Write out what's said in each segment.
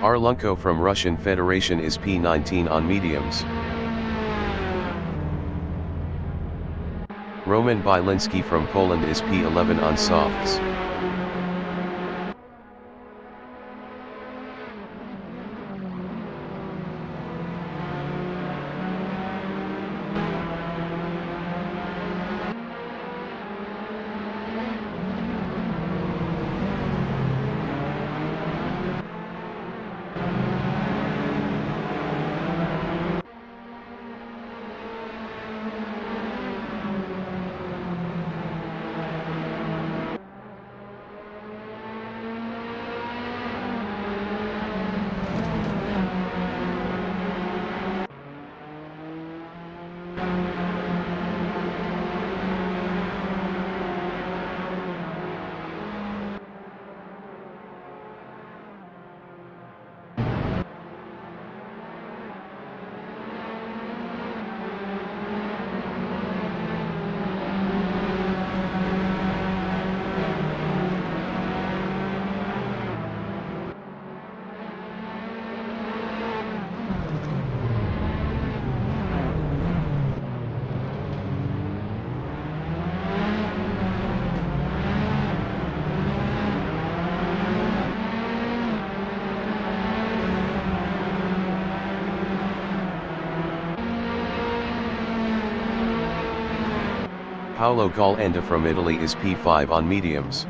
Arlunko from Russian Federation is P19 on mediums. Roman Bielinski from Poland is P11 on softs. Paolo Galenda from Italy is P5 on mediums.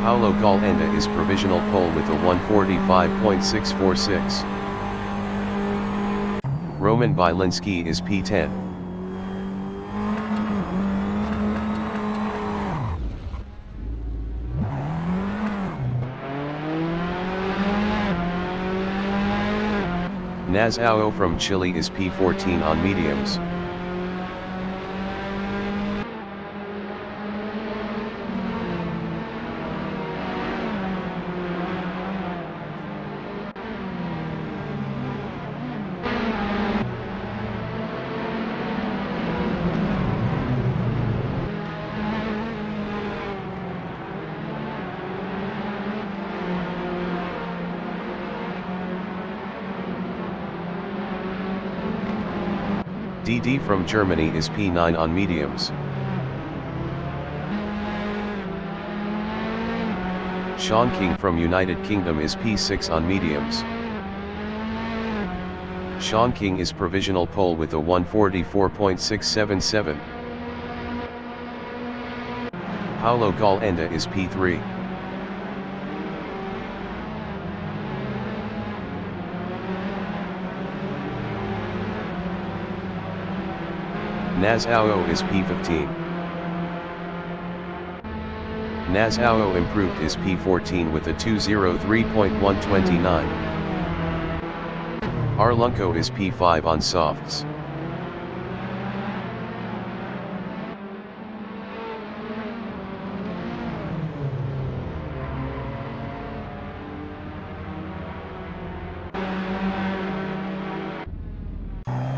Paolo Galenda is provisional pole with a 145.646. Roman Bielinski is P10. Nazao from Chile is P14 on mediums. DD from Germany is P9 on mediums. Sean King from United Kingdom is P6 on mediums. Sean King is provisional pole with a 144.677. Paolo Galenda is P3. Nazao is P15. Nazao improved is P14 with a 203.129. Arlunko is P5 on softs.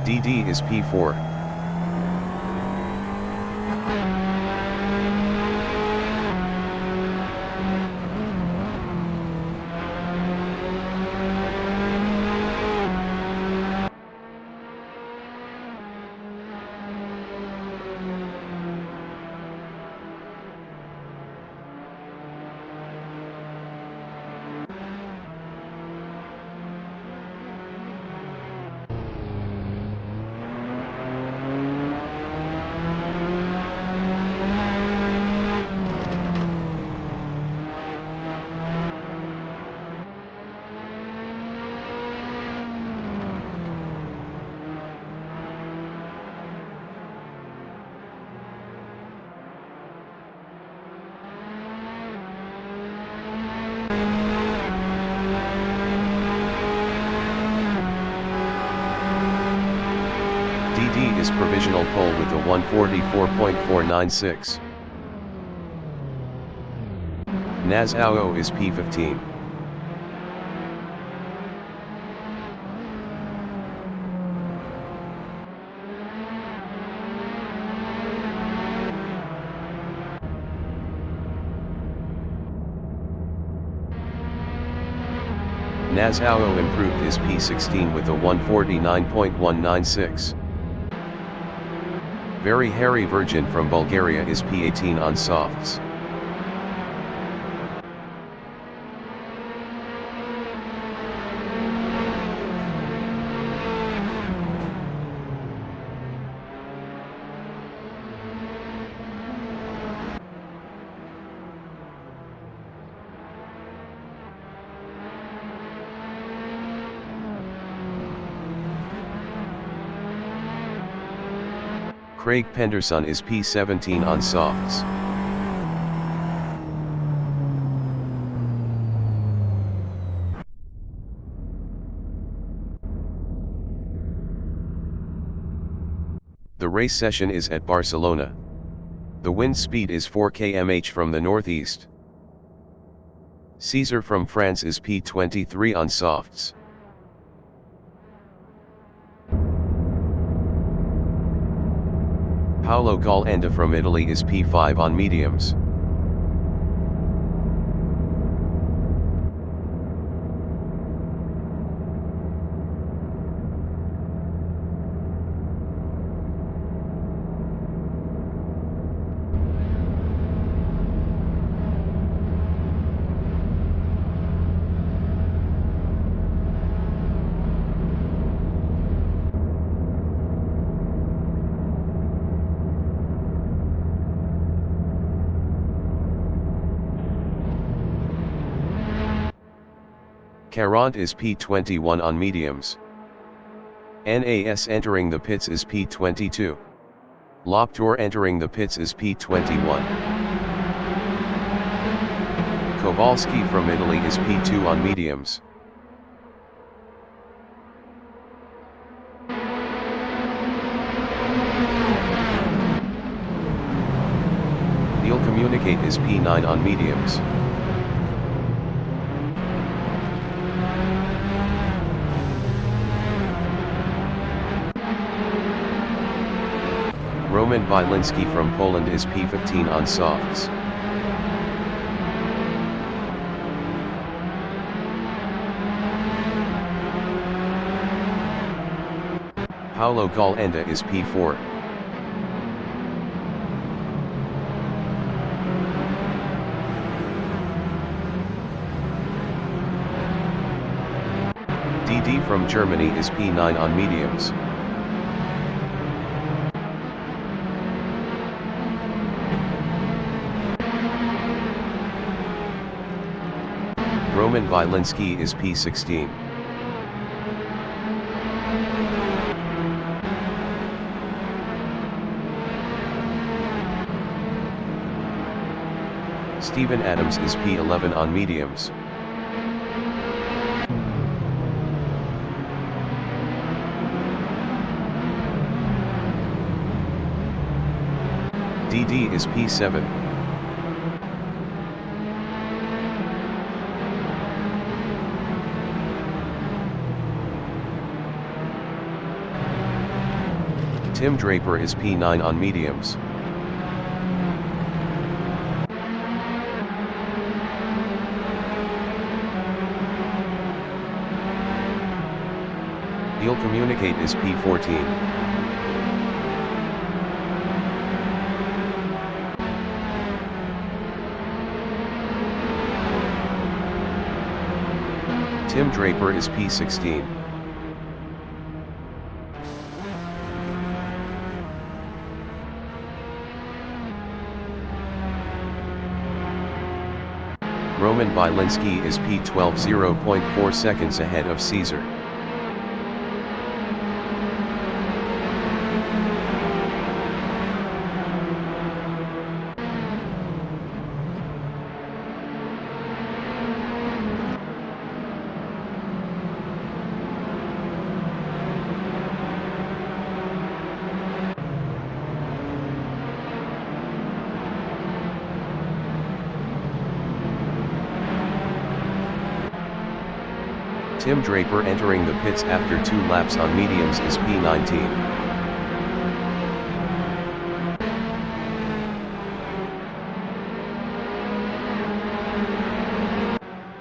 DD is P4. is provisional pole with a 144.496. Nassau is P15. Nassau improved is P16 with a 149.196. Very Hairy Virgin from Bulgaria is P18 on softs. Craig Penderson is P17 on softs. The race session is at Barcelona. The wind speed is 4 km/h from the northeast. Caesar from France is P23 on softs. Paolo Galenda from Italy is P5 on mediums. Carant is P21 on mediums. NAS entering the pits is P22. Loptour entering the pits is P21. Kowalski from Italy is P2 on mediums. Neil Communicate is P9 on mediums. Roman Bielinski from Poland is P15 on softs. Paolo Galenda is P4. DD from Germany is P9 on mediums. Roman Bielinski is P16. Stephen Adams is P11 on mediums. DD is P7. Tim Draper is P9 on mediums. Neil Communicate is P14. Tim Draper is P16. Roman Bielinski is P12, 0.4 seconds ahead of Caesar. Tim Draper entering the pits after 2 laps on mediums is P19.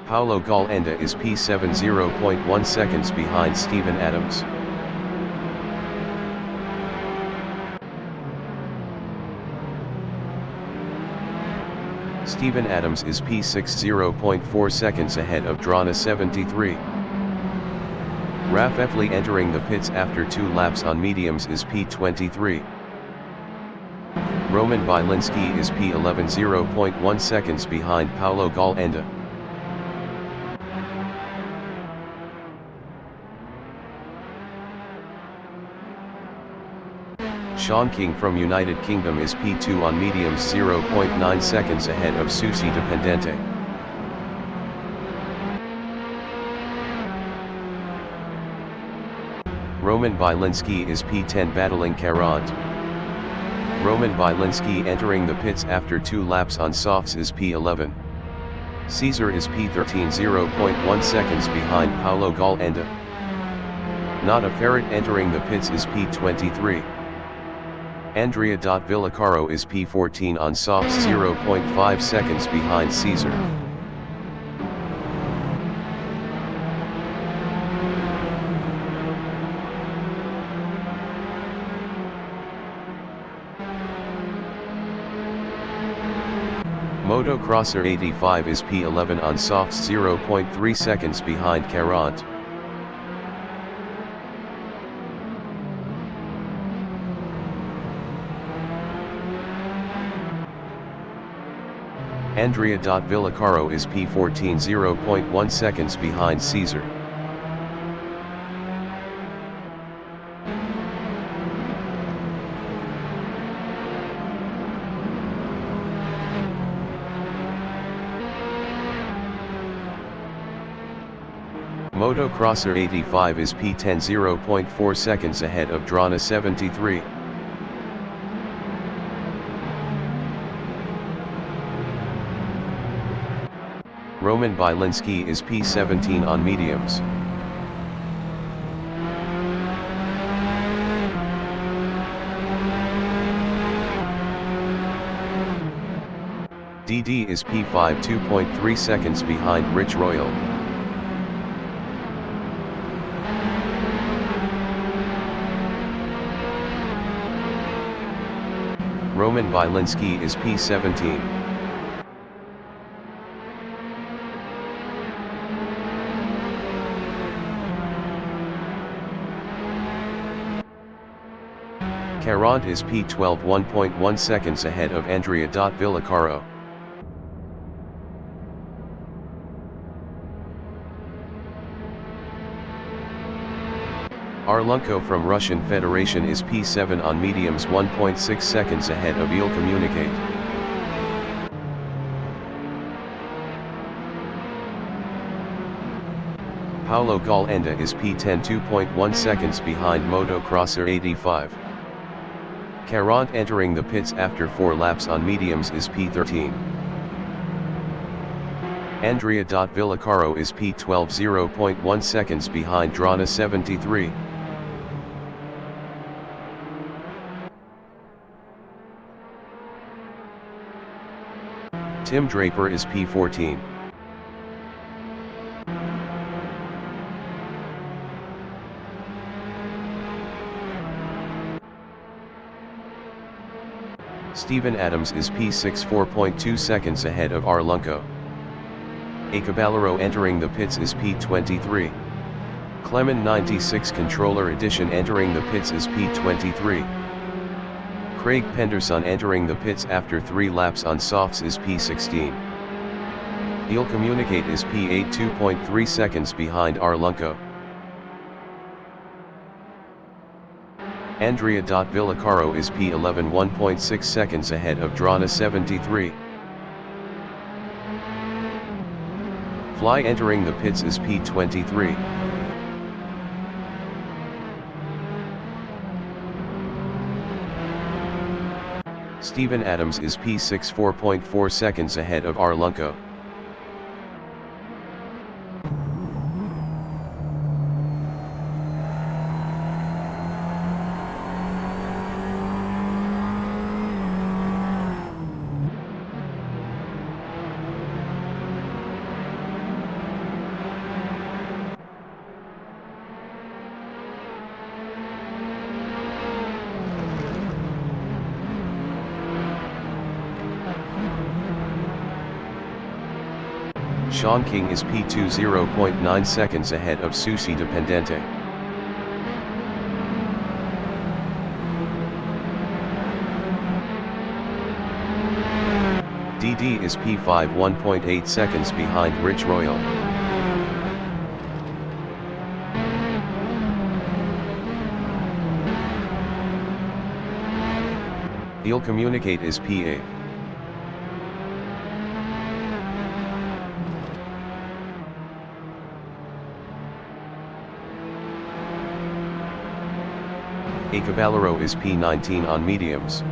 Paulo Galenda is P7 0.1 seconds behind Steven Adams. Steven Adams is P6 0.4 seconds ahead of Drana 73. Raf Efley entering the pits after 2 laps on mediums is P23. Roman Bielinski is P11 0.1 seconds behind Paulo Galenda. Sean King from United Kingdom is P2 on mediums 0.9 seconds ahead of Susi Dependente. Roman Bielinski is P10 battling Carant. Roman Bielinski entering the pits after 2 laps on softs is P11. Caesar is P13 0.1 seconds behind Paulo Galenda. Nada Ferret entering the pits is P23. Andrea Villacaro is P14 on softs 0.5 seconds behind Caesar. Motocrosser 85 is P11 on softs 0.3 seconds behind Carant. Andrea Villacaro is P14 0.1 seconds behind Caesar. Motocrosser 85 is P10 0.4 seconds ahead of Drana 73. Roman Bielinski is P17 on mediums. DD is P5 2.3 seconds behind Rich Royal. Roman Bielinski is P17. Carant is P12 1.1 seconds ahead of Andrea Villacaro. Arlunco from Russian Federation is P7 on mediums 1.6 seconds ahead of Il Communicate. Paulo Galenda is P10 2.1 seconds behind Motocrosser 85. Carant entering the pits after 4 laps on mediums is P13. Andrea Villacaro is P12 0.1 seconds behind Drana 73. Tim Draper is P14. Steven Adams is P6 4.2 seconds ahead of Arlunco. A Caballero entering the pits is P23. Clement 96 Controller Edition entering the pits is P23. Craig Penderson entering the pits after 3 laps on softs is P16. Il Communicate is P8 2.3 seconds behind Arlunco. Andrea Villacaro is P11 1.6 seconds ahead of Drana 73. Fly entering the pits is P23. Steven Adams is P6 4.4 seconds ahead of Arlunco. Sean King is P2 0.9 seconds ahead of Susi Dependente. DD is P5 1.8 seconds behind Rich Royal. Il Communicate is P8. A Caballero is P19 on mediums.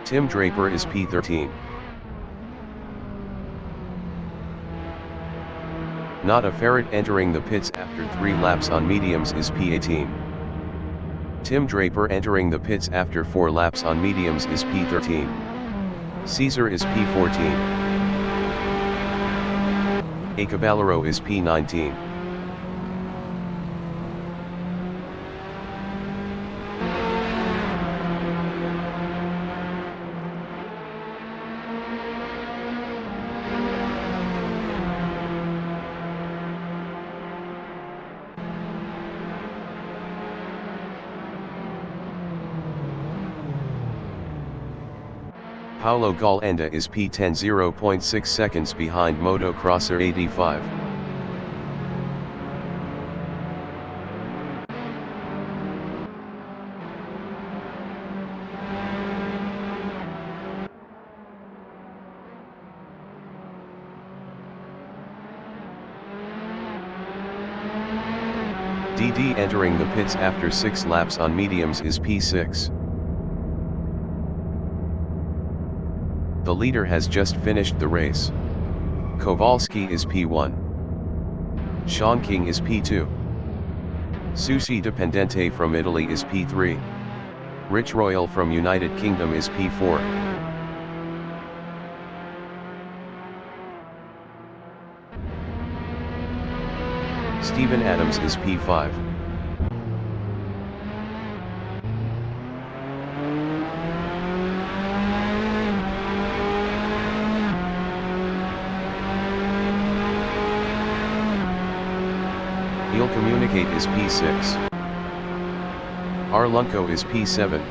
Tim Draper is P13. Not a Ferret entering the pits after 3 laps on mediums is P18. Tim Draper entering the pits after 4 laps on mediums is P13. Caesar is P14. A Caballero is P19. Paulo Galenda is P10 0.6 seconds behind Motocrosser 85. DD entering the pits after 6 laps on mediums is P6. The leader has just finished the race. Kowalski is P1. Sean King is P2. Susi Dependente from Italy is P3. Rich Royal from United Kingdom is P4. Stephen Adams is P5. Il Communicate is P6. Arlunco is P7.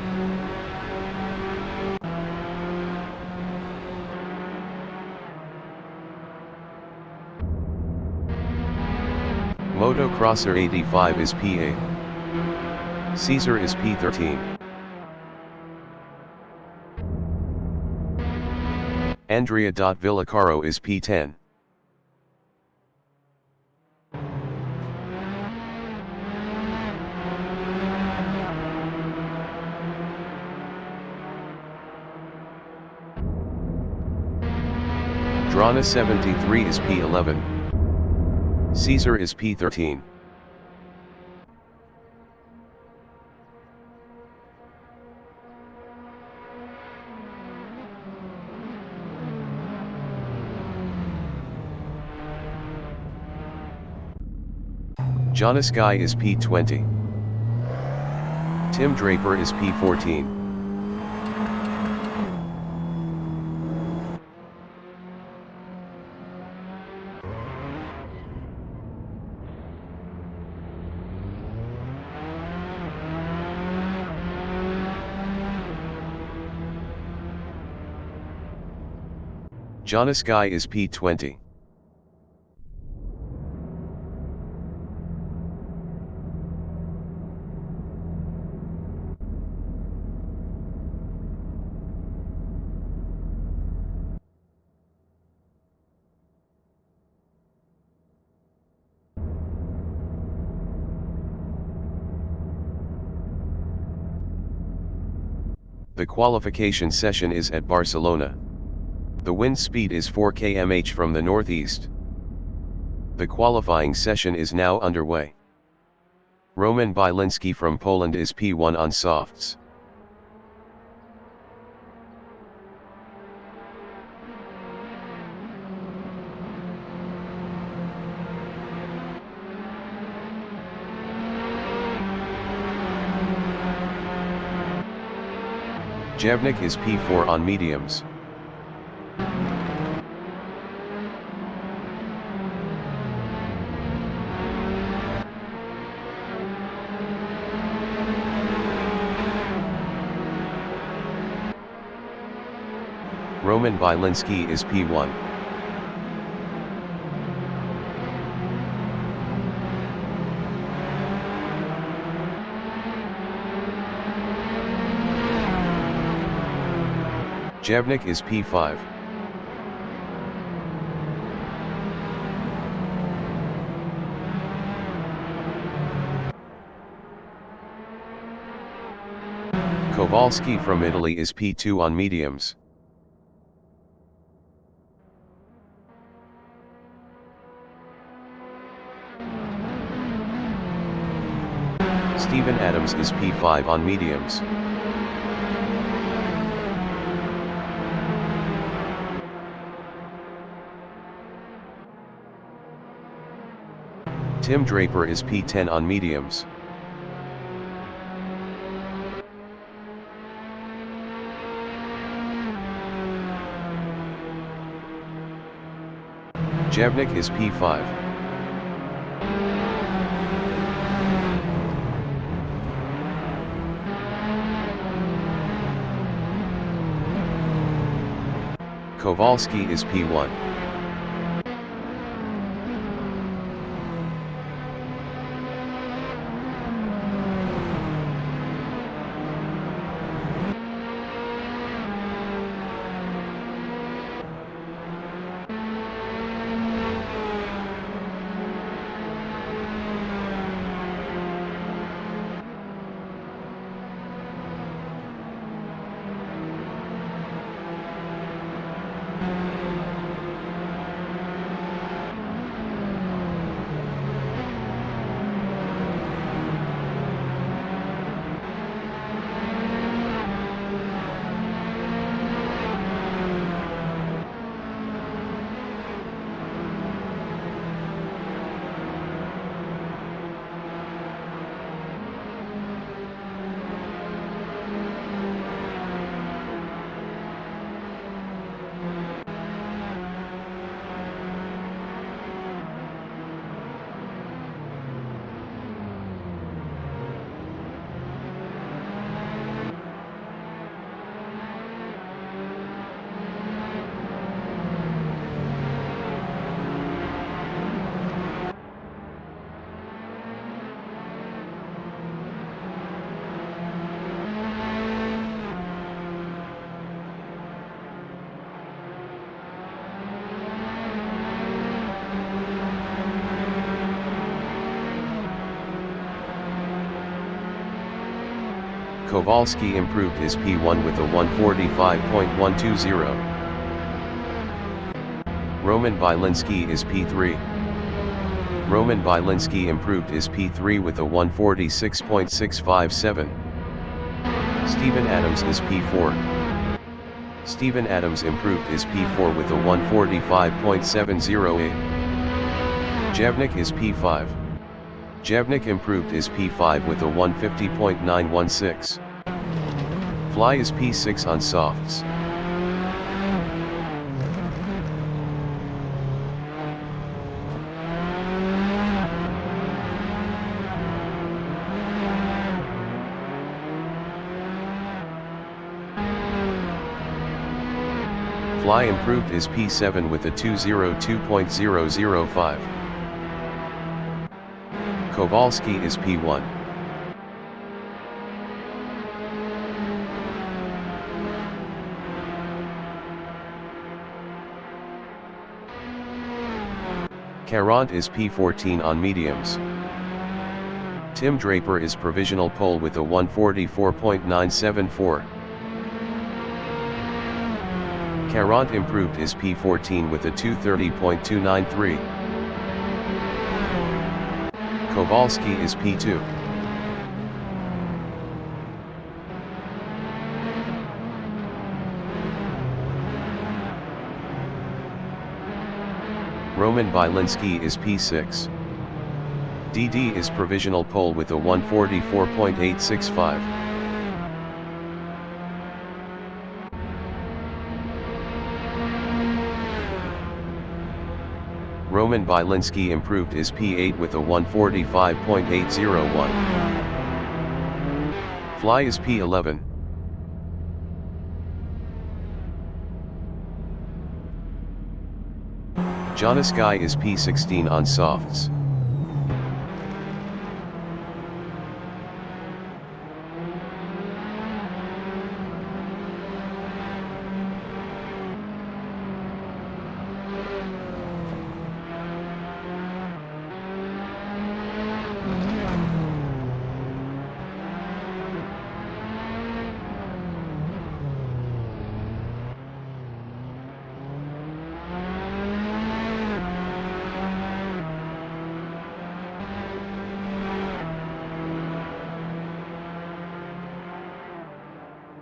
Motocrosser 85 is P8. Caesar is P13. Andrea Villacaro is P10. Drana 73 is P11. Caesar is P13. Jonas Guy is P20. Tim Draper is P14. Jonas Guy is P20. The qualification session is at Barcelona. The wind speed is 4 km/h from the northeast. The qualifying session is now underway. Roman Bielinski from Poland is P1 on softs. Javnik is P4 on mediums. Roman Bielinski is P1. Javnik is P5. Kowalski from Italy is P2 on mediums. Steven Adams is P5 on mediums. Tim Draper is P10 on mediums. Javnik is P5. Kowalski is P1. Kowalski improved his P1 with a 145.120. Roman Bielinski is P3. Roman Bielinski improved his P3 with a 146.657. Steven Adams is P4. Steven Adams improved his P4 with a 145.708. Javnik is P5. Javnik improved his P5 with a 150.916. Fly is P6 on softs. Fly improved his P7 with a 202.005. Kowalski is P1. Carant is P14 on mediums. Tim Draper is provisional pole with a 144.974. Carant improved his P14 with a 230.293. Kowalski is P2. Roman Bielinski is P6. DD is provisional pole with a 144.865. Roman Bielinski improved is P8 with a 145.801. Fly is P11. Janoskyi is P16 on softs.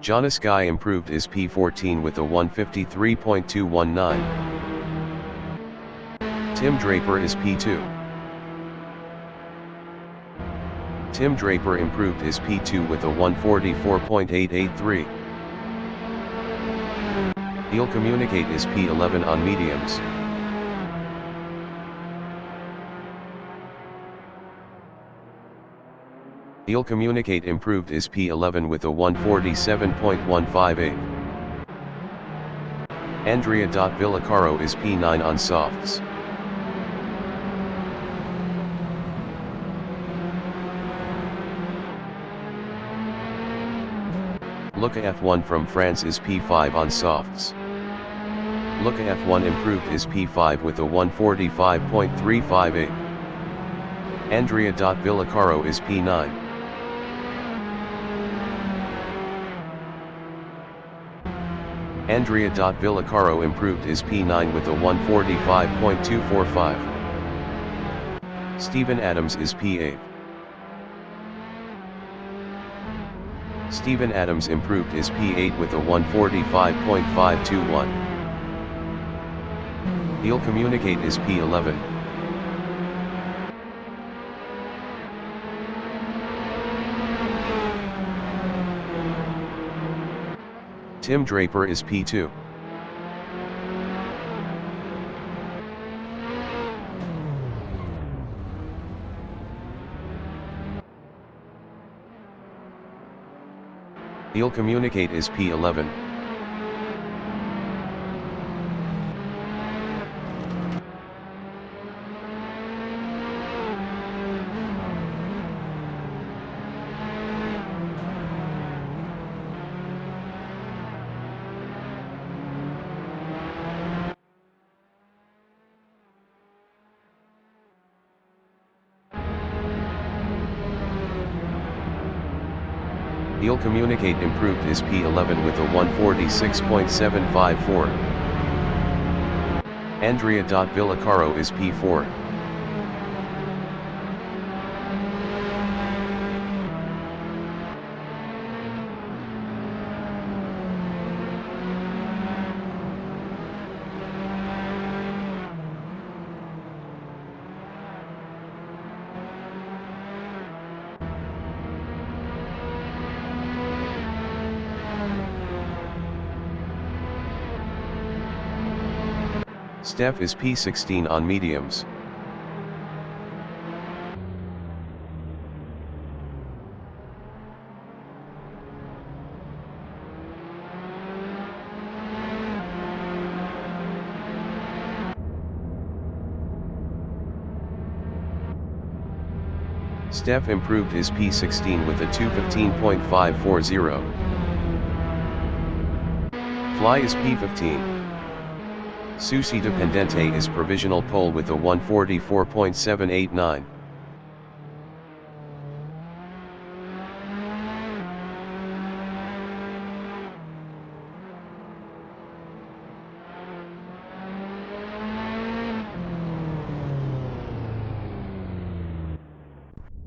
Janoskyi improved is P14 with a 153.219. Tim Draper is P2. Tim Draper improved is P2 with a 144.883. He'll Communicate is P11 on mediums. He'll Communicate improved is P11 with a 147.158. Andrea.Villacaro is P9 on softs. Luca F1 from France is P5 on softs. Luca F1 improved is P5 with a 145.358. Andrea.Villacaro is P9. Andrea.Villacaro improved is P9 with a 145.245. Stephen Adams is P8. Stephen Adams improved is P8 with a 145.521. He'll Communicate is P11. Tim Draper is P2. He'll Communicate is P11. He'll Communicate improved is P11 with a 146.754. Andrea.Villacaro is P4. Steph is P16 on mediums. Steph improved his P16 with a 215.540. Fly is P15. Susi Dependente is provisional pole with a 144.789.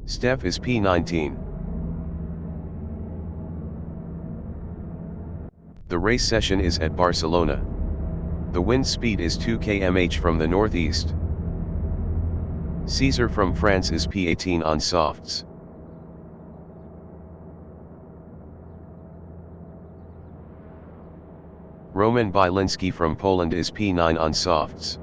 Steph is P19. The race session is at Barcelona. The wind speed is 2 km/h from the northeast. Caesar from France is P18 on softs. Roman Bielinski from Poland is P9 on softs.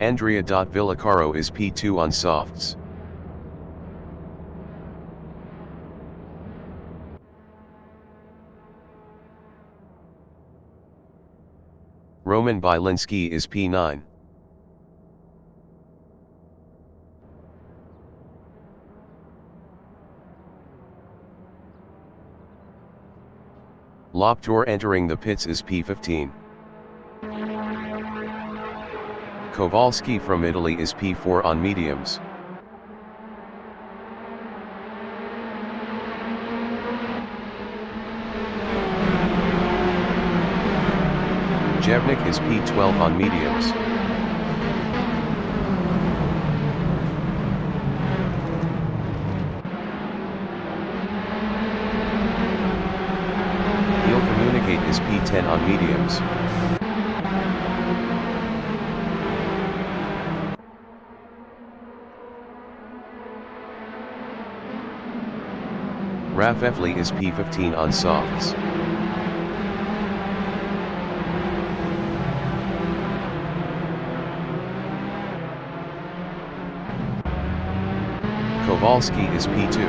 Andrea Villacaro is P2 on softs. Roman Bielinski is P9. Loptor entering the pits is P15. Kowalski from Italy is P4 on mediums. Jevnik is P12 on mediums. He'll communicate is P10 on mediums. Rafefli is P15 on softs. Kowalski is P2.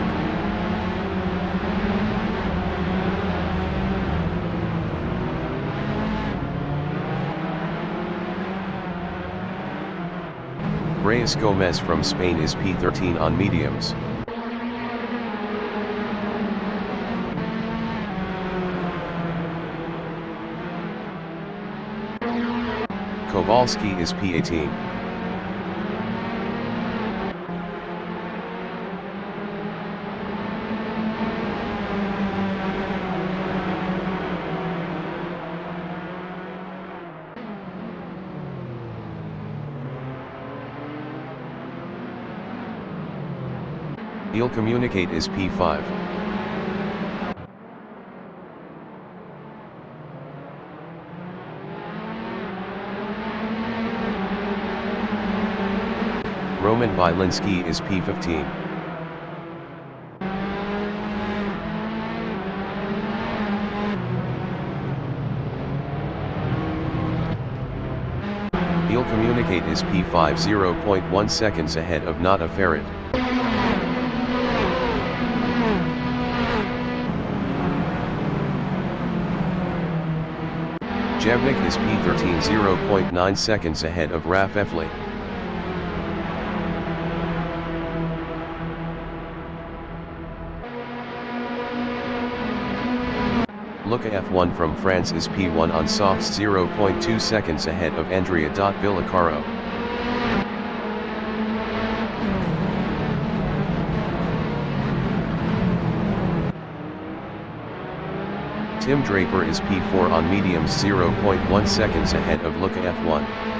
Reyes Gomez from Spain is P13 on mediums. Kowalski is P18. He'll communicate is P5. Roman Bielinski is P15. He'll communicate is P5 0.1 seconds ahead of Nata Farid. Jevnik is P13 0.9 seconds ahead of Rafefli. Luca F1 from France is P1 on softs 0.2 seconds ahead of Andrea Villacaro. Tim Draper is P4 on mediums 0.1 seconds ahead of Luca F1.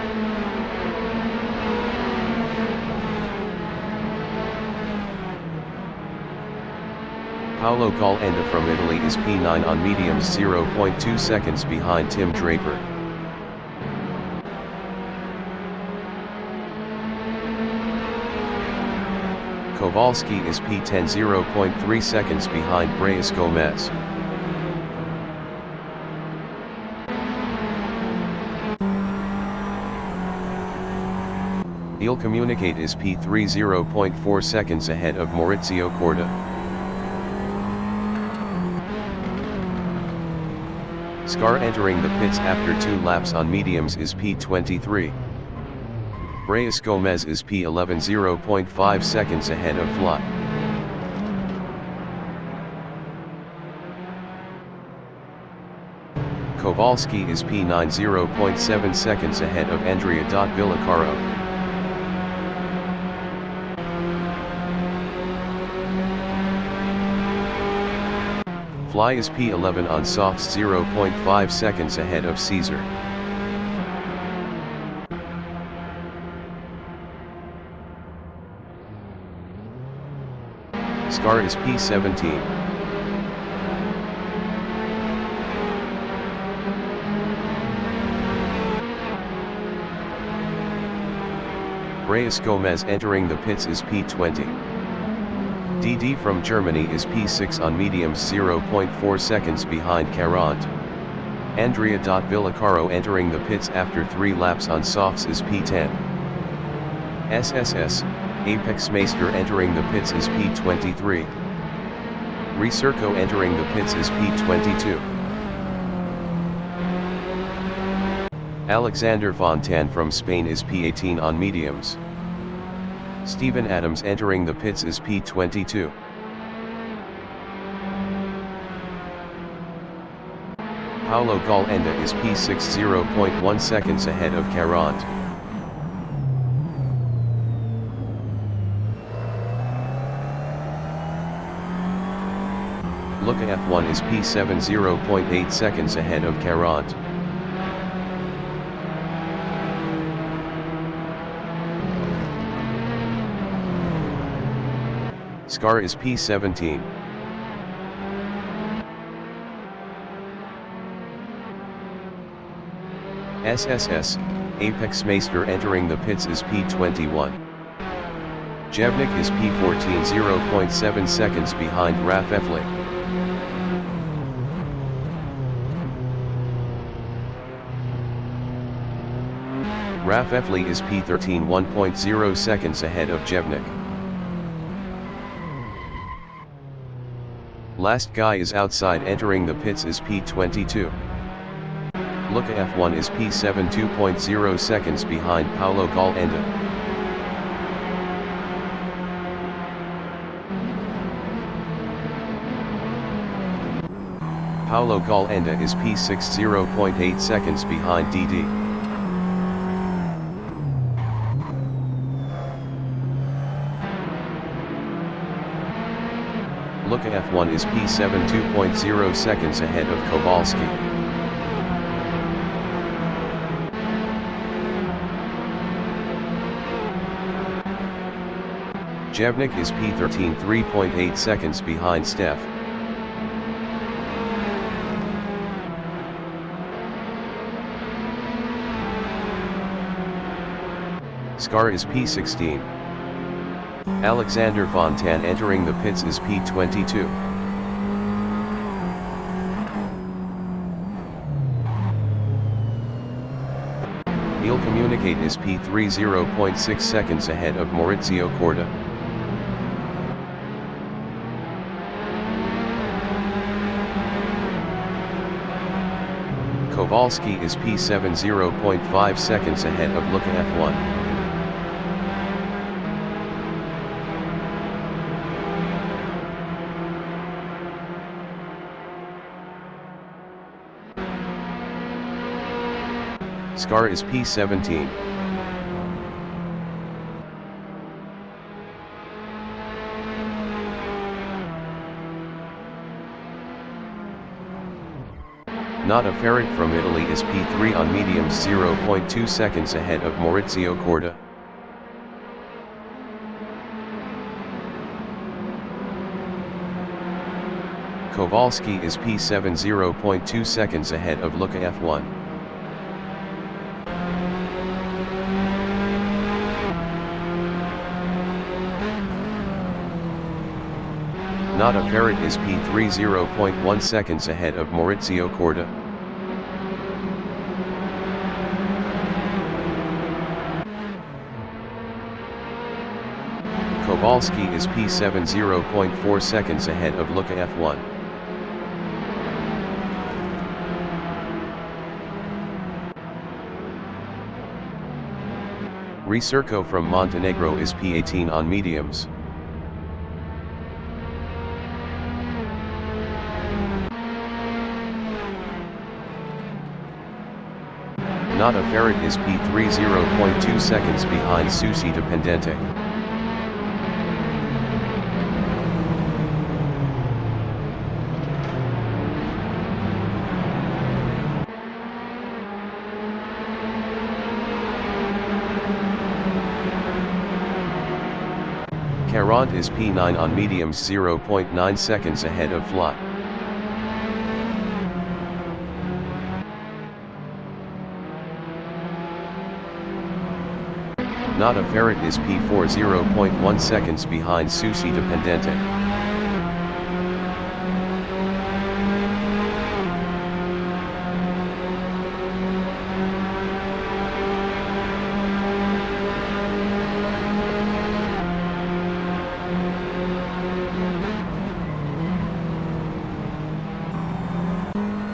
Paolo Calenda from Italy is P9 on mediums 0.2 seconds behind Tim Draper. Kowalski is P10 0.3 seconds behind Reyes Gomez. He'll communicate is P3 0.4 seconds ahead of Maurizio Corda. Scar entering the pits after 2 laps on mediums is P23. Reyes Gomez is P11 0.5 seconds ahead of Fly. Kowalski is P9 0.7 seconds ahead of Andrea Villacaro. Fly is P11 on softs 0.5 seconds ahead of Caesar. Scar is P17. Reyes Gomez entering the pits is P20. DD from Germany is P6 on mediums 0.4 seconds behind Carant. Andrea Villacaro entering the pits after 3 laps on softs is P10. SSS, Apex Meister entering the pits is P23. Recirco entering the pits is P22. Alexander Fontan from Spain is P18 on mediums. Steven Adams entering the pits is P22. Paulo Galenda is P60.1 seconds ahead of Carant. Luca F1 is P70.8 seconds ahead of Carant. Scar is P17. SSS, Apex Meister entering the pits is P21. Jevnik is P14 0.7 seconds behind Raf Efli. Raf Efli is P13 1.0 seconds ahead of Jevnik. Last guy is outside entering the pits is P22. Luca F1 is P7 2.0 seconds behind Paulo Galenda. Paulo Galenda is P6 0.8 seconds behind DD. Luca F1 is P7 2.0 seconds ahead of Kowalski. Jevnik is P13 3.8 seconds behind Steph. Scar is P16. Alexander Fontan entering the pits is P22. Il Communicate is P3 0.6 seconds ahead of Maurizio Corda. Kowalski is P7 0.5 seconds ahead of Luca F1. Scar is P17. Nata Ferret from Italy is P3 on mediums 0.2 seconds ahead of Maurizio Corda. Kowalski is P7 0.2 seconds ahead of Luca F1. Nata Ferret is P3 0.1 seconds ahead of Maurizio Corda. Kowalski is P7 0.4 seconds ahead of Luca F1. Recirco from Montenegro is P18 on mediums. Nata Ferret is P3 0.2 seconds behind Susi Dependente. Carant is P9 on mediums 0.9 seconds ahead of Flot. Nata Ferret is P4 0.1 seconds behind Susi Dependente.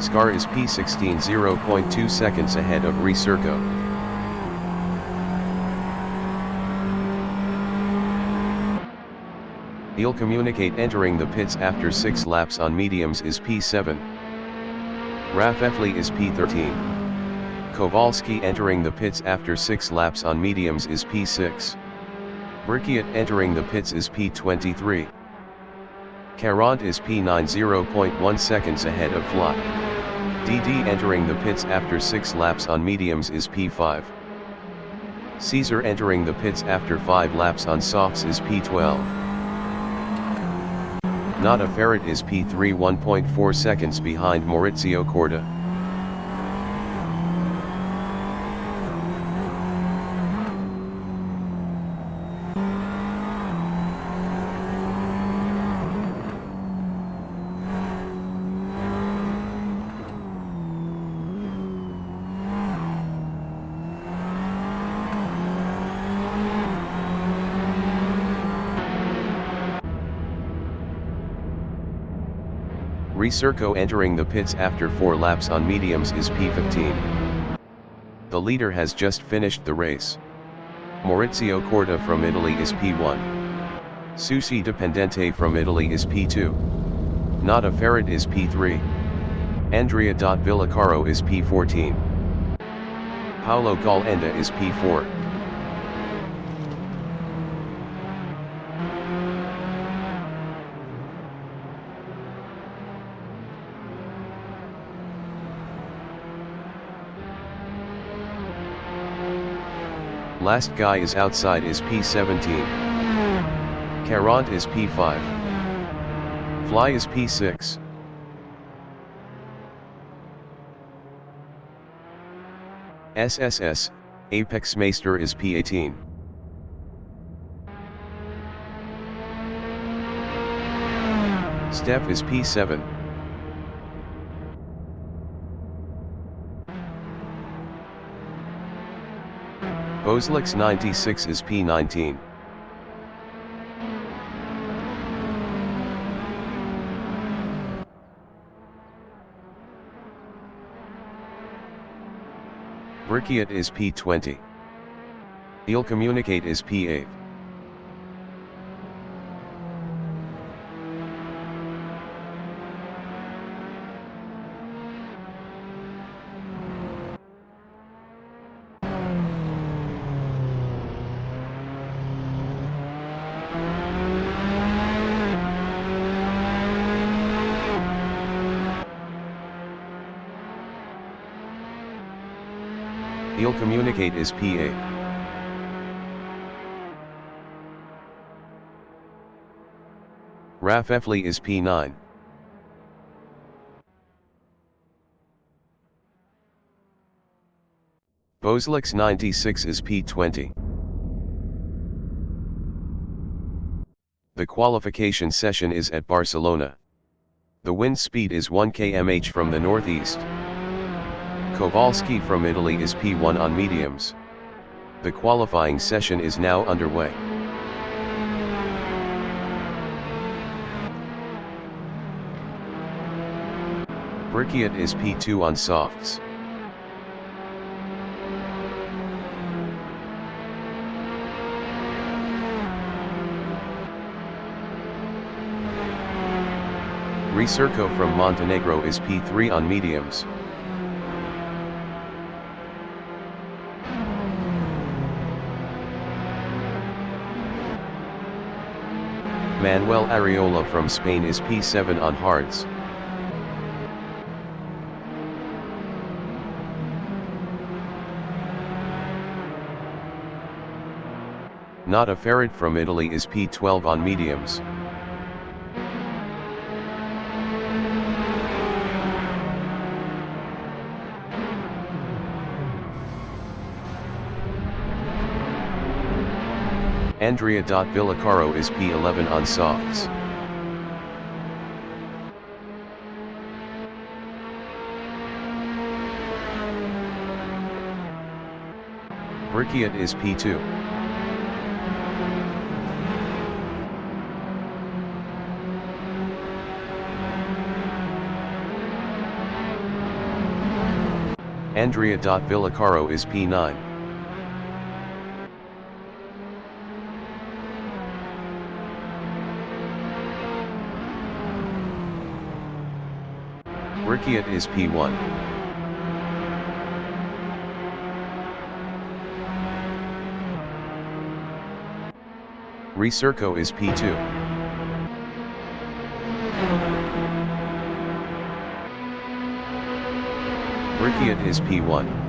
Scar is P16 0.2 seconds ahead of Recirco. Il Communicate entering the pits after 6 laps on mediums is P7. Rafefli is P13. Kowalski entering the pits after 6 laps on mediums is P6. Brikiat entering the pits is P23. Carant is P9 0.1 seconds ahead of Fly. DD entering the pits after 6 laps on mediums is P5. Caesar entering the pits after 5 laps on softs is P12. Nada Ferret is P3 1.4 seconds behind Maurizio Corda. Recirco entering the pits after 4 laps on mediums is P15. The leader has just finished the race. Maurizio Corda from Italy is P1. Susi Dipendente from Italy is P2. Nada Ferret is P3. Andrea Villacaro is P14. Paulo Galenda is P4. Last guy is outside is P17. Carant is P5. Fly is P6. SSS, Apex Meister is P18. Steph is P7. Bozlix 96 is P19. Brikiat is P20. Il Communicate is P8. Il Communicate is P8. Rafefli is P9. Bozlix 96 is P20. The qualification session is at Barcelona. The wind speed is 1 km/h from the northeast. Kowalski from Italy is P1 on mediums. The qualifying session is now underway. Brikiat is P2 on softs. Recirco from Montenegro is P3 on mediums. Manuel Areola from Spain is P7 on hards. Nada Ferret from Italy is P12 on mediums. Andrea Villacaro is P11 on softs. Brikiat is P2. Andrea Villacaro is P9. Ricciat is P1. Recirco is P2. Ricciat is P1.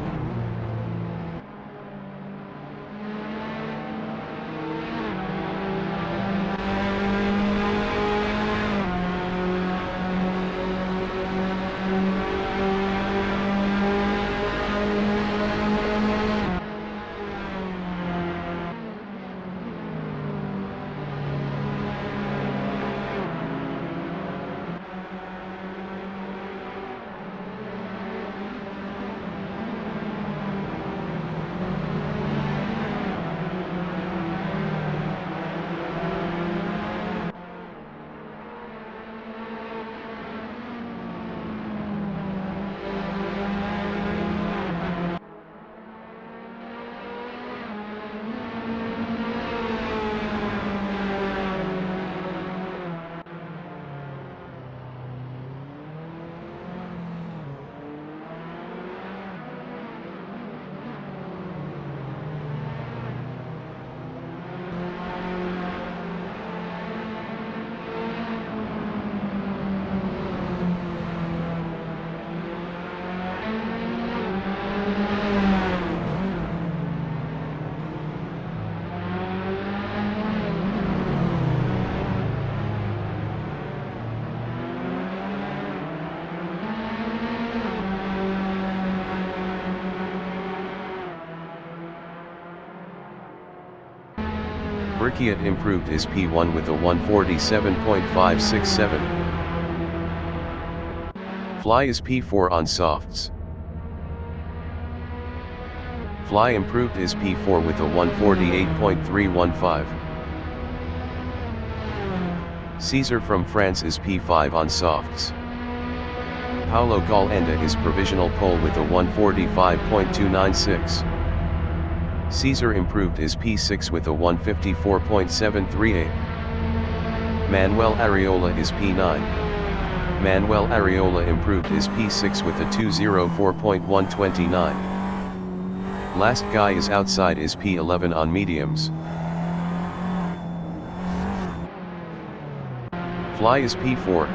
Ricciat improved is P1 with a 147.567. Fly is P4 on softs. Fly improved is P4 with a 148.315. Caesar from France is P5 on softs. Paulo Galenda is provisional pole with a 145.296. Caesar improved is P6 with a 154.738. Manuel Areola is P9. Manuel Areola improved is P6 with a 204.129. Last guy is outside is P11 on mediums. Fly is P4.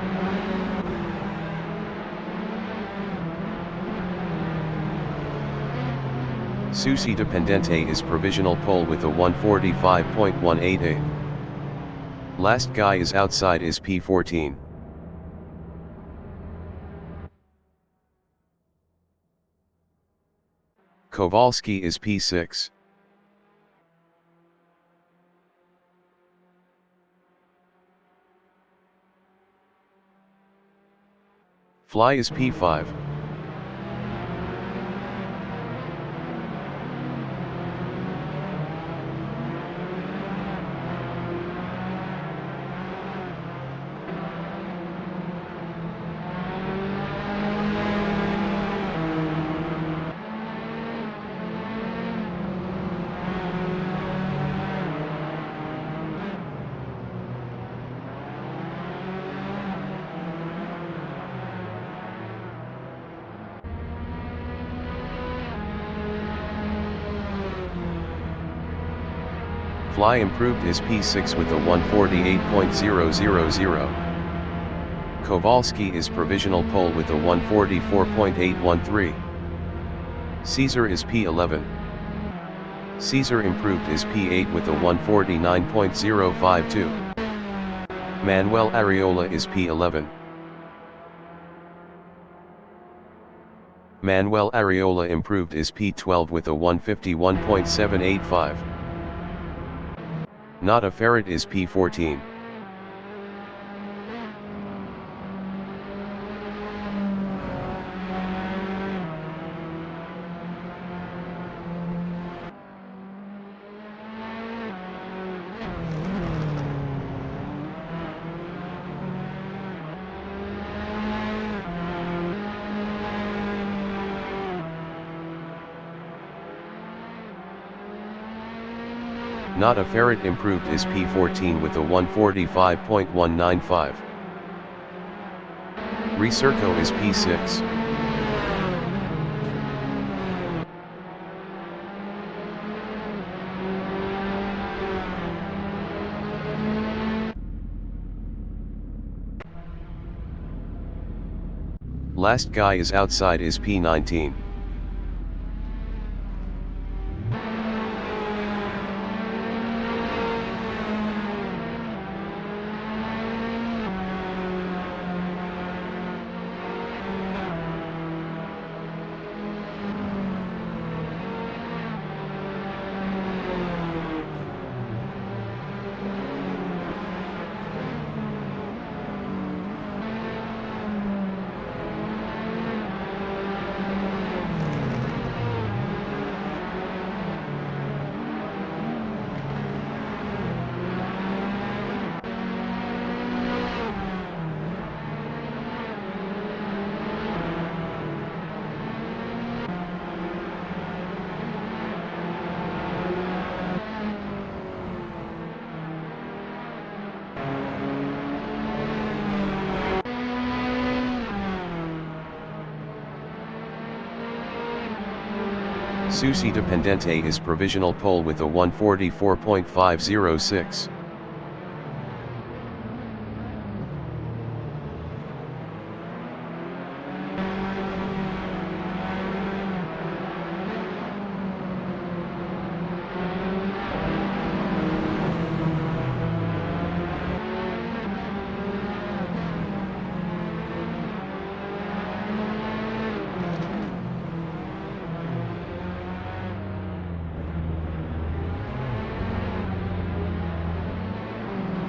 Susi Dependente is provisional pole with a 145.188. Last guy is outside is P14. Kowalski is P6. Fly is P5. Fly improved is P6 with a 148.000. Kowalski is provisional pole with a 144.813. Caesar is P11. Caesar improved is P8 with a 149.052. Manuel Areola is P11. Manuel Areola improved is P12 with a 151.785. Nata Ferret is P14. Not a Ferret improved is P14 with a 145.195. Recirco is P6. Last guy is outside is P19. Susi Dependente is provisional pole with a 144.506.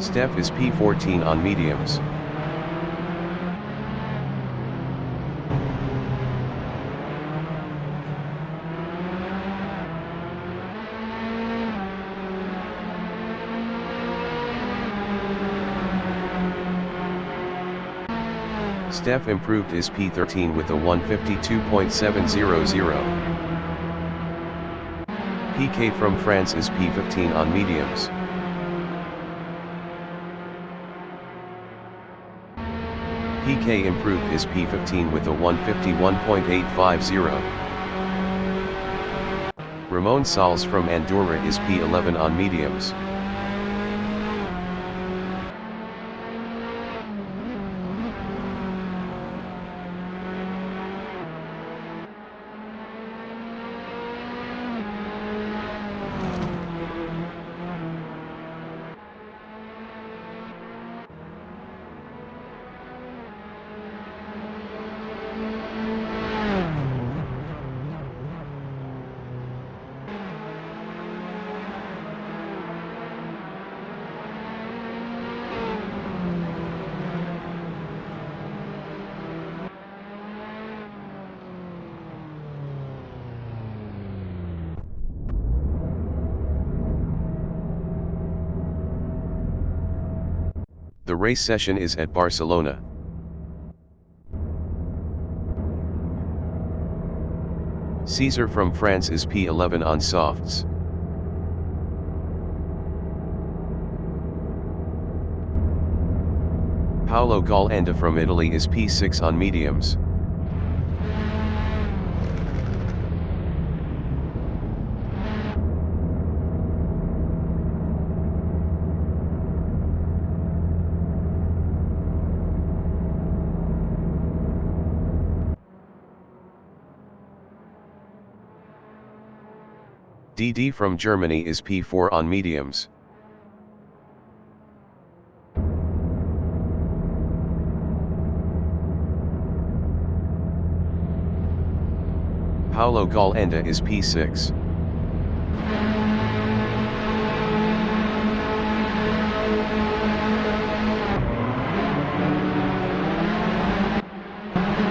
Steph is P14 on mediums. Steph improved is P13 with a 152.700. PK from France is P15 on mediums. PK improved is P15 with a 151.850. Ramon Sales from Andorra is P11 on mediums. The race session is at Barcelona. Cesar from France is P11 on softs. Paolo Galanda from Italy is P6 on mediums. DD from Germany is P4 on mediums. Paolo Galanda is P6.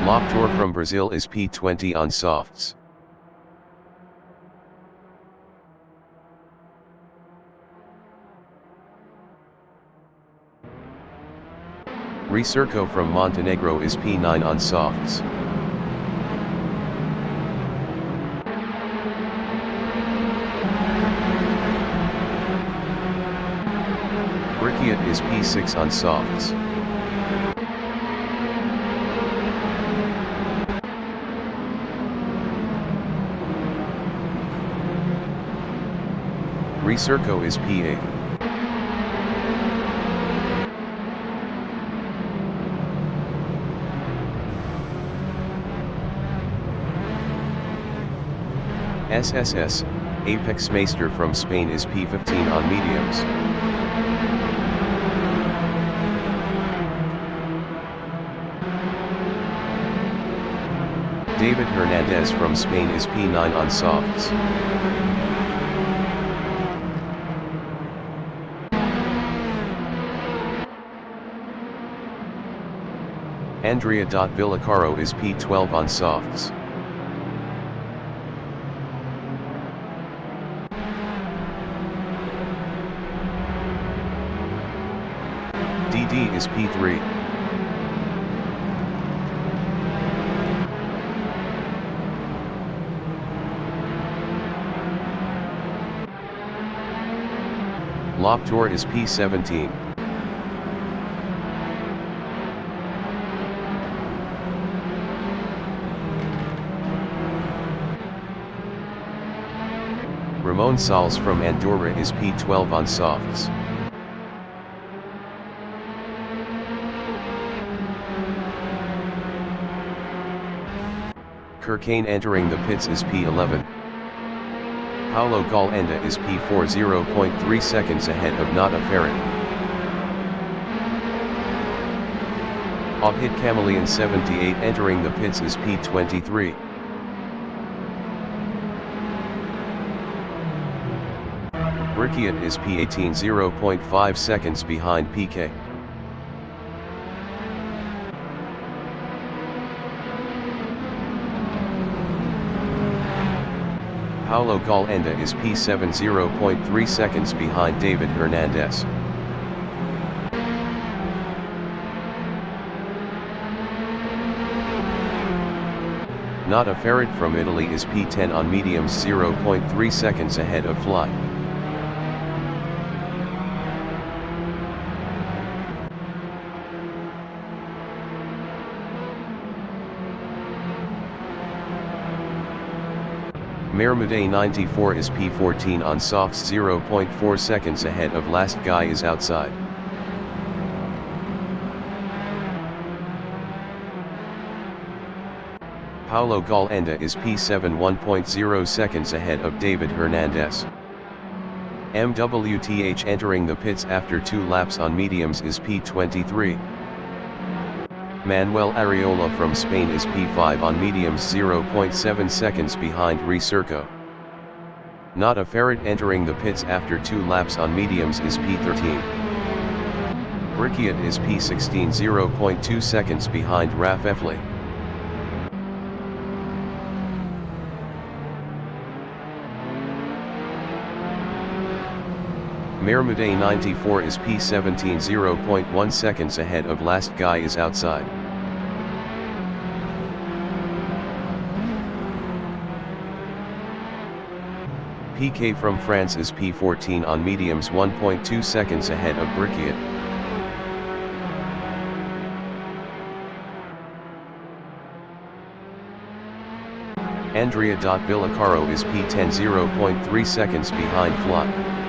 Loptor from Brazil is P20 on softs. Recirco from Montenegro is P9 on softs. is P6 on softs. Recirco is P8. SSS, Apex Meister from Spain is P15 on mediums. David Hernandez from Spain is P9 on softs. Andrea Villacaro is P12 on softs. DD is P3. Loptor is P17. Ramon Sales from Andorra is P12 on softs. Kirkane entering the pits is P11. Paulo Galenda is P4 0.3 seconds ahead of Nata Ferret. Obhit Chameleon 78 entering the pits is P23. Brickiat is P18 0.5 seconds behind PK. Paulo Galenda is P7 0.3 seconds behind David Hernandez. Nata Ferret from Italy is P10 on mediums 0.3 seconds ahead of Fly. Mermade 94 is P14 on softs 0.4 seconds ahead of Last Guy is Outside. Paulo Galenda is P7 1.0 seconds ahead of David Hernandez. MWTH entering the pits after 2 laps on mediums is P23. Manuel Areola from Spain is P5 on mediums 0.7 seconds behind Recirco. Nata Ferret entering the pits after 2 laps on mediums is P13. Brickiat is P16 0.2 seconds behind Raf Efley. Mermade 94 is P17 0.1 seconds ahead of Last Guy is Outside. PK from France is P14 on mediums 1.2 seconds ahead of Brickiat. Andrea Villacaro is P10 0.3 seconds behind Fly.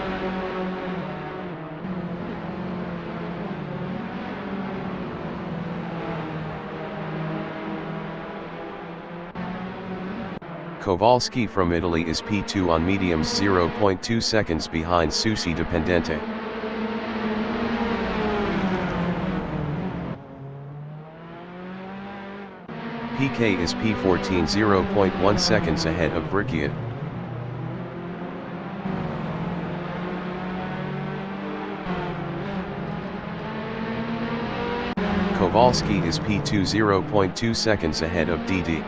Kowalski from Italy is P2 on mediums 0.2 seconds behind Sushi Dependente. PK is P14 0.1 seconds ahead of Brickiat. Kowalski is P2 0.2 seconds ahead of DD.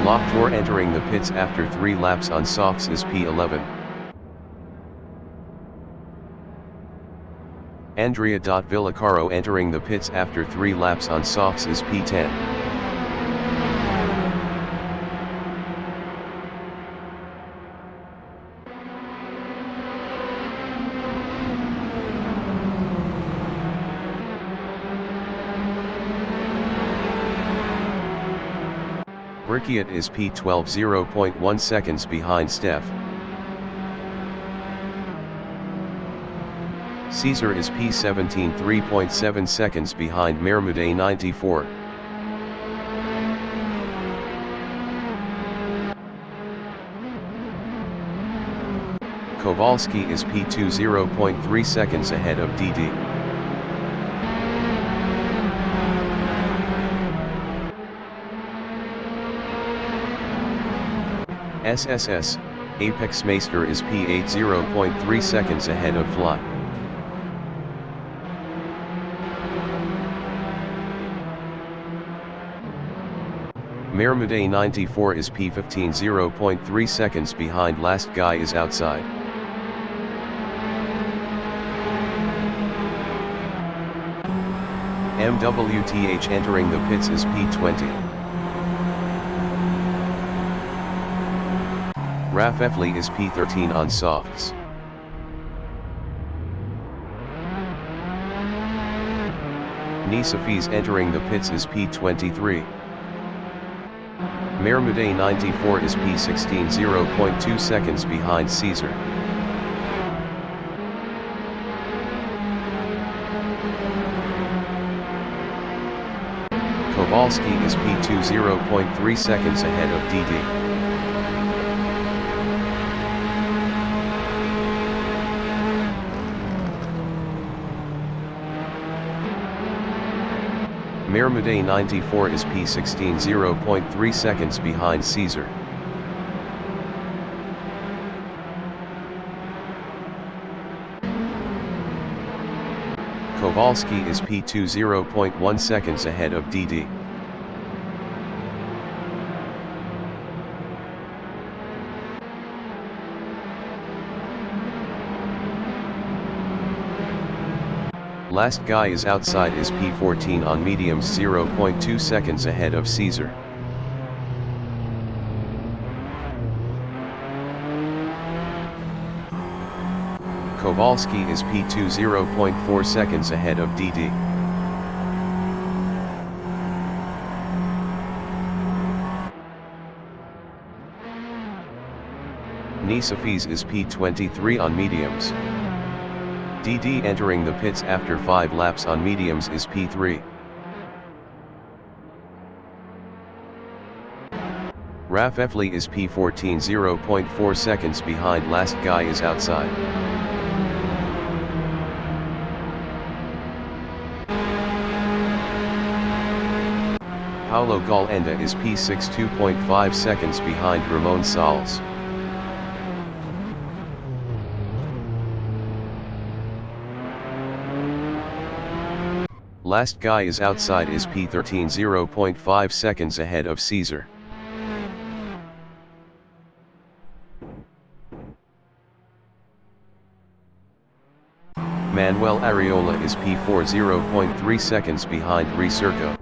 Loptor entering the pits after 3 laps on softs is P11. Andrea Villacaro entering the pits after 3 laps on softs is P10. Ricciot is P12 0.1 seconds behind Steph. Caesar is P17 3.7 seconds behind Mermude 94. Kowalski is P2 0.3 seconds ahead of DD. SSS, Apex Meister is P8 0.3 seconds ahead of Fly. Mermude 94 is P15 0.3 seconds behind Last Guy is Outside. MWTH entering the pits is P20. Raf Efley is P13 on softs. Nisafiz entering the pits is P23. Mermude 94 is P16 0.2 seconds behind Caesar. Kowalski is P2 0.3 seconds ahead of DD. Mermude 94 is P16 0.3 seconds behind Caesar. Kowalski is P2 0.1 seconds ahead of DD. Last Guy is Outside is P14 on mediums 0.2 seconds ahead of Caesar. Kowalski is P2 0.4 seconds ahead of DD. Nisafiz is P23 on mediums. DD entering the pits after 5 laps on mediums is P3. Raf Efley is P14 0.4 seconds behind Last Guy is Outside. Paulo Galenda is P6 2.5 seconds behind Ramon Sales. Last Guy is Outside is P13 0.5 seconds ahead of Caesar. Manuel Areola is P4 0.3 seconds behind Recirco.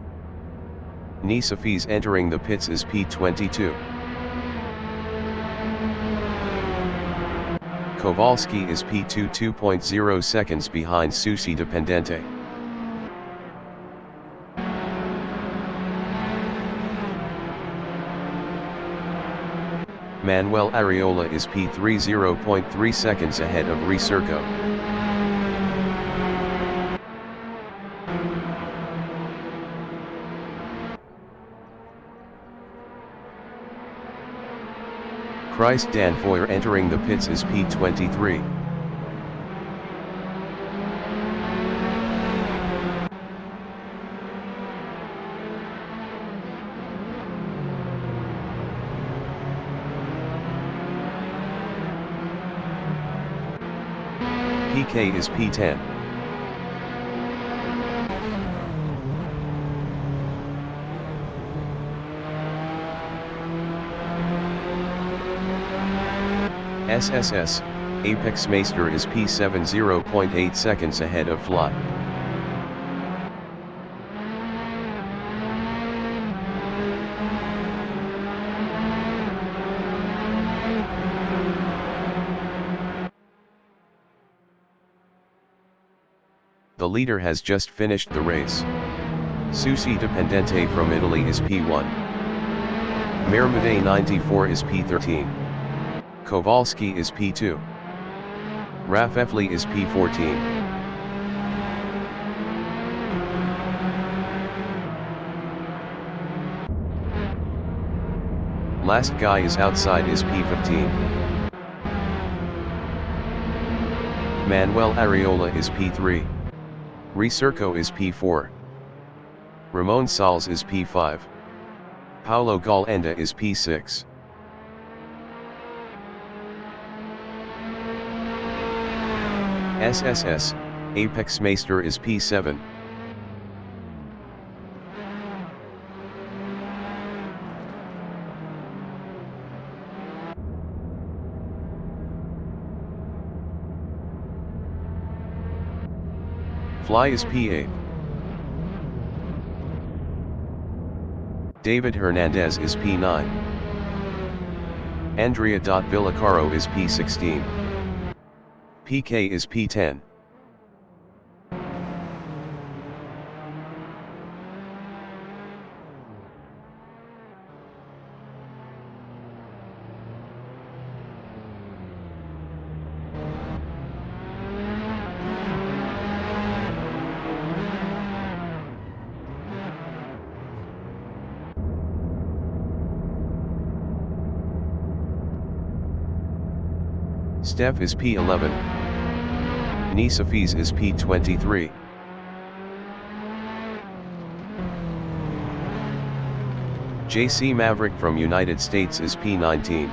Nisafiz entering the pits is P22. Kowalski is P2 2.0 seconds behind Sushi Dependente. Manuel Areola is P3 0.3 seconds ahead of Recirco. Christ Danfoyer entering the pits is P23. PK is P10. SSS, Apex Meister is P7 0.8 seconds ahead of Fly. The leader has just finished the race. Sushi Dependente from Italy is P1. Mermade 94 is P13. Kowalski is P2. Rafefli is P14. Last guy is outside is P15. Manuel Areola is P3. Recirco is P4. Ramon Sales is P5. Paulo Galenda is P6. SSS, Apex Meister is P7. Fly is P8. David Hernandez is P9. Andrea Villacaro is P16. PK is P10. Steph is P11. Nisafiz is P23. JC Maverick from United States is P19.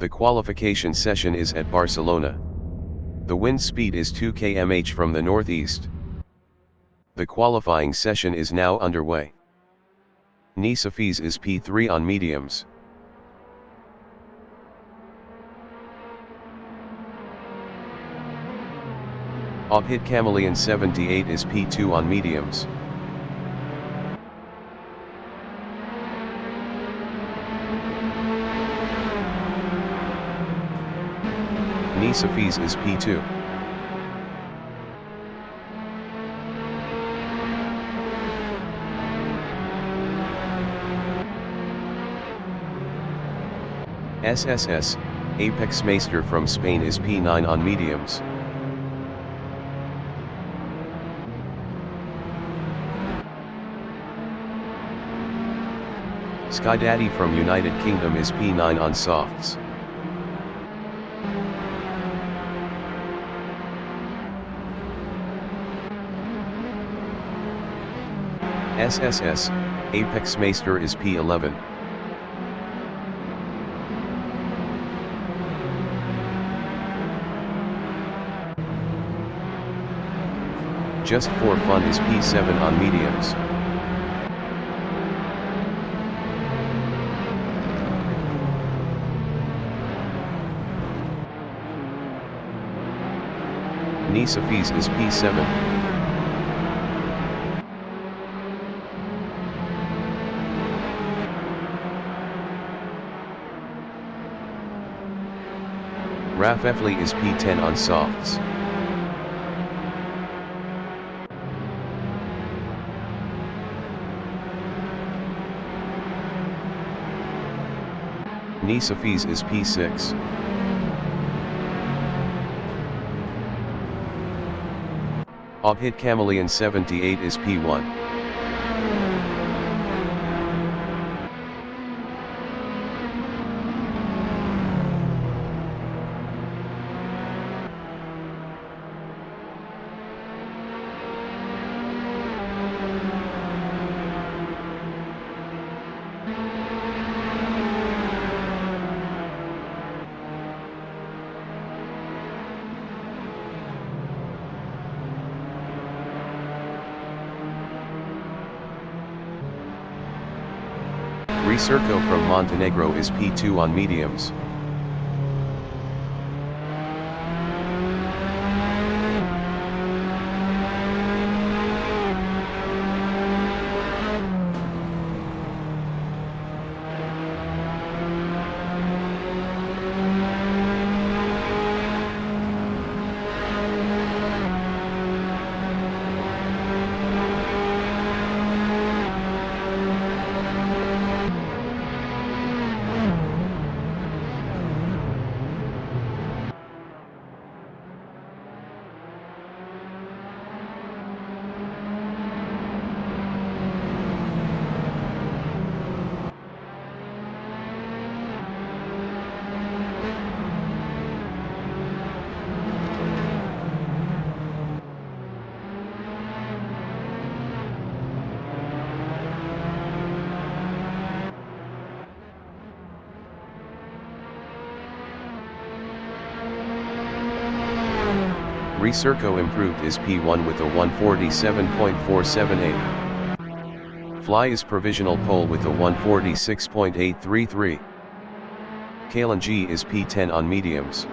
The qualification session is at Barcelona. The wind speed is 2 km/h from the northeast. The qualifying session is now underway. Nisafiz is P3 on mediums. Obhit Chameleon 78 is P2 on mediums. Nisafiz is P2. SSS, Apex Meister from Spain is P9 on mediums. Skydaddy from United Kingdom is P9 on softs. SSS, Apex Meister is P11. Just for Fun is P7 on mediums. Nisafiz is P7. Rafefli is P10 on softs. Nisafiz is P6. Obhit Chameleon 78 is P1. Recirco from Montenegro is P2 on mediums. Recirco improved is P1 with a 147.478. Fly is provisional pole with a 146.833. Kalen G is P10 on mediums.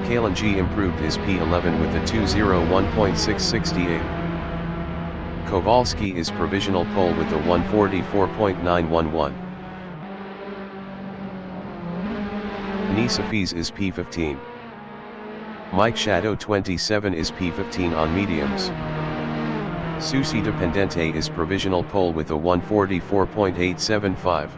Kalen G improved his P11 with a 201.668. Kowalski is provisional pole with a 144.911. Nisafiz is P15. Mike Shadow 27 is P15 on mediums. Susi Dependente is provisional pole with a 144.875.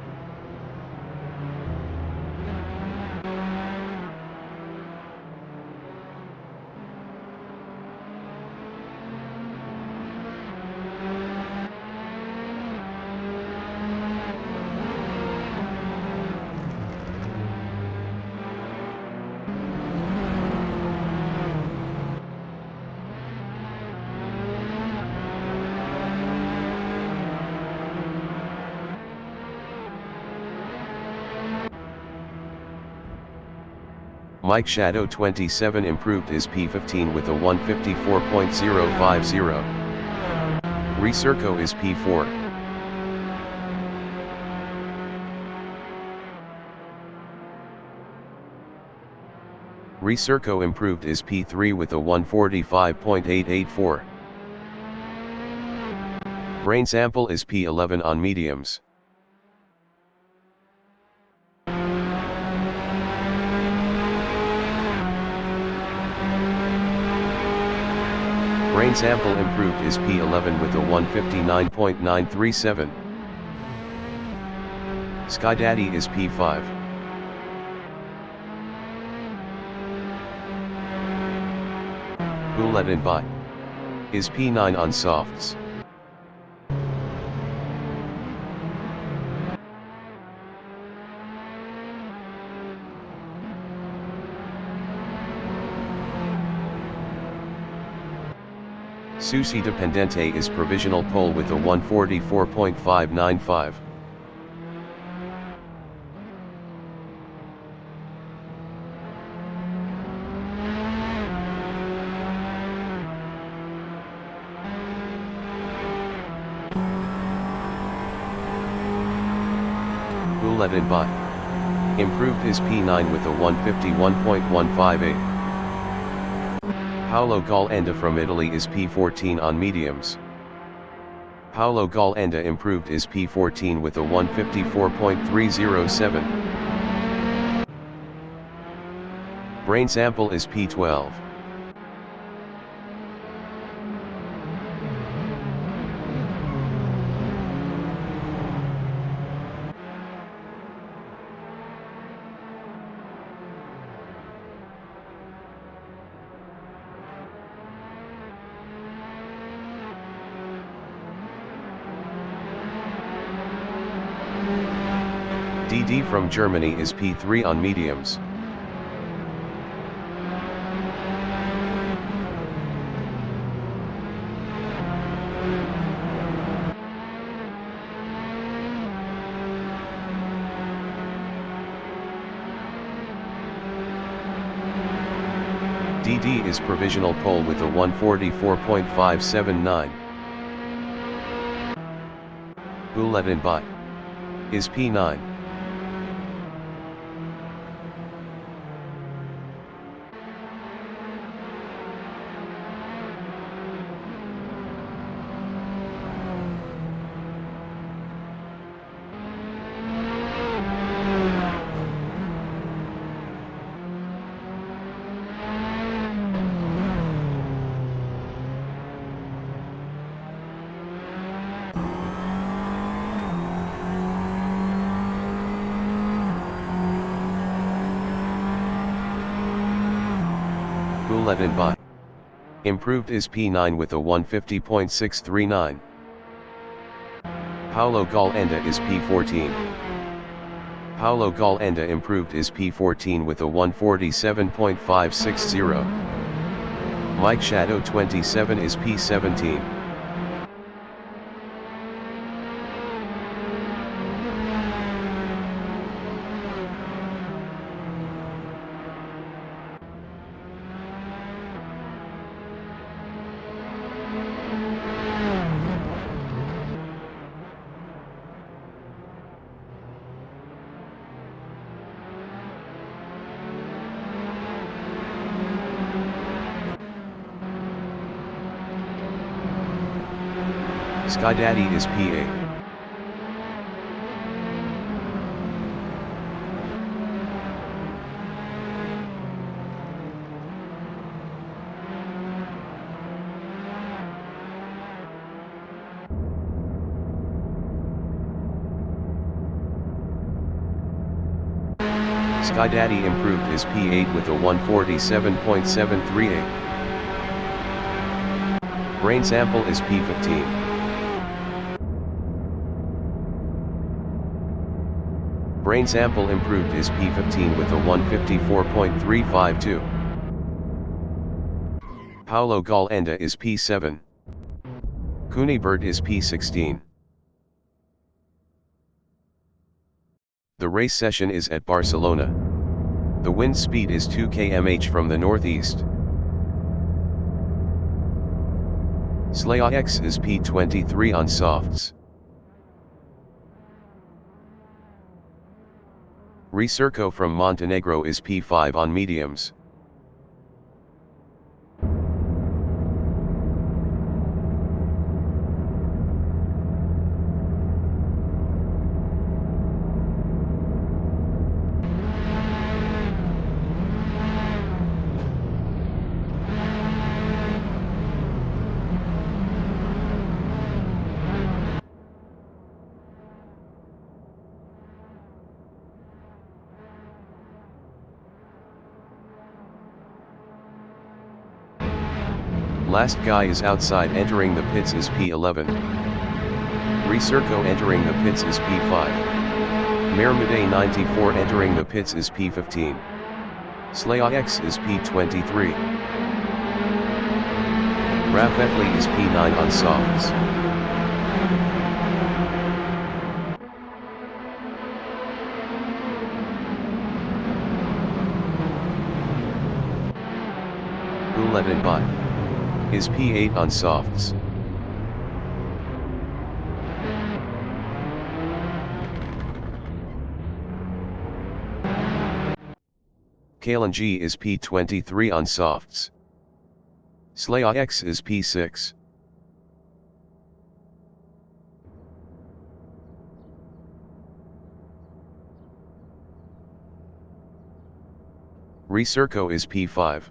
Mike Shadow 27 improved his P15 with a 154.050. Recirco is P4. Recirco improved his P3 with a 145.884. Brain sample is P11 on mediums. Brain sample improved his P11 with a 159.937. Sky Daddy is P5. Bouletin By is P9 on softs. Susi Dependente is provisional pole with a 144.595. Bouletin By improved his P9 with a 151.158. Paolo Galenda from Italy is P14 on mediums. Paolo Galenda improved his P14 with a 154.307. Brain sample is P12. DD from Germany is P3 on mediums. DD is provisional pole with a 144.579. Buletin by is P9. Buletin by improved is P9 with a 150.639. Paulo Galenda is P14. Paulo Galenda improved is P14 with a 147.560. Mike Shadow 27 is P17. Skydaddy is P8. Skydaddy improved is P8 with a 147.738. Brain sample is P15. Brain sample improved is P15 with a 154.352. Paulo Galenda is P7. Kunibert is P16. The race session is at Barcelona. The wind speed is 2 km/h from the northeast. Slayax is P23 on softs. Recirco from Montenegro is P5 on mediums. Last guy is outside entering the pits is P11. Recirco entering the pits is P5. Mermude 94 entering the pits is P15. Slayax is P23. Rafetli is P9 on softs. Buletin by is P8 on softs. Kalenji is P23 on softs. Slayax is P6. Recirco is P5.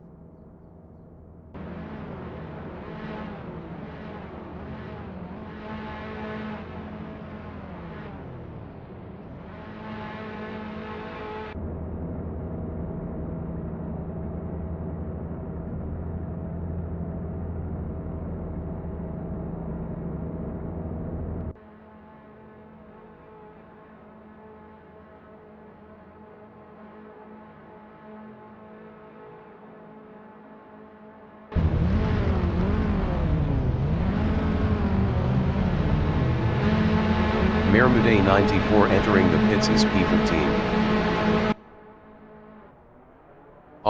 Mermude 94 entering the pits is P15.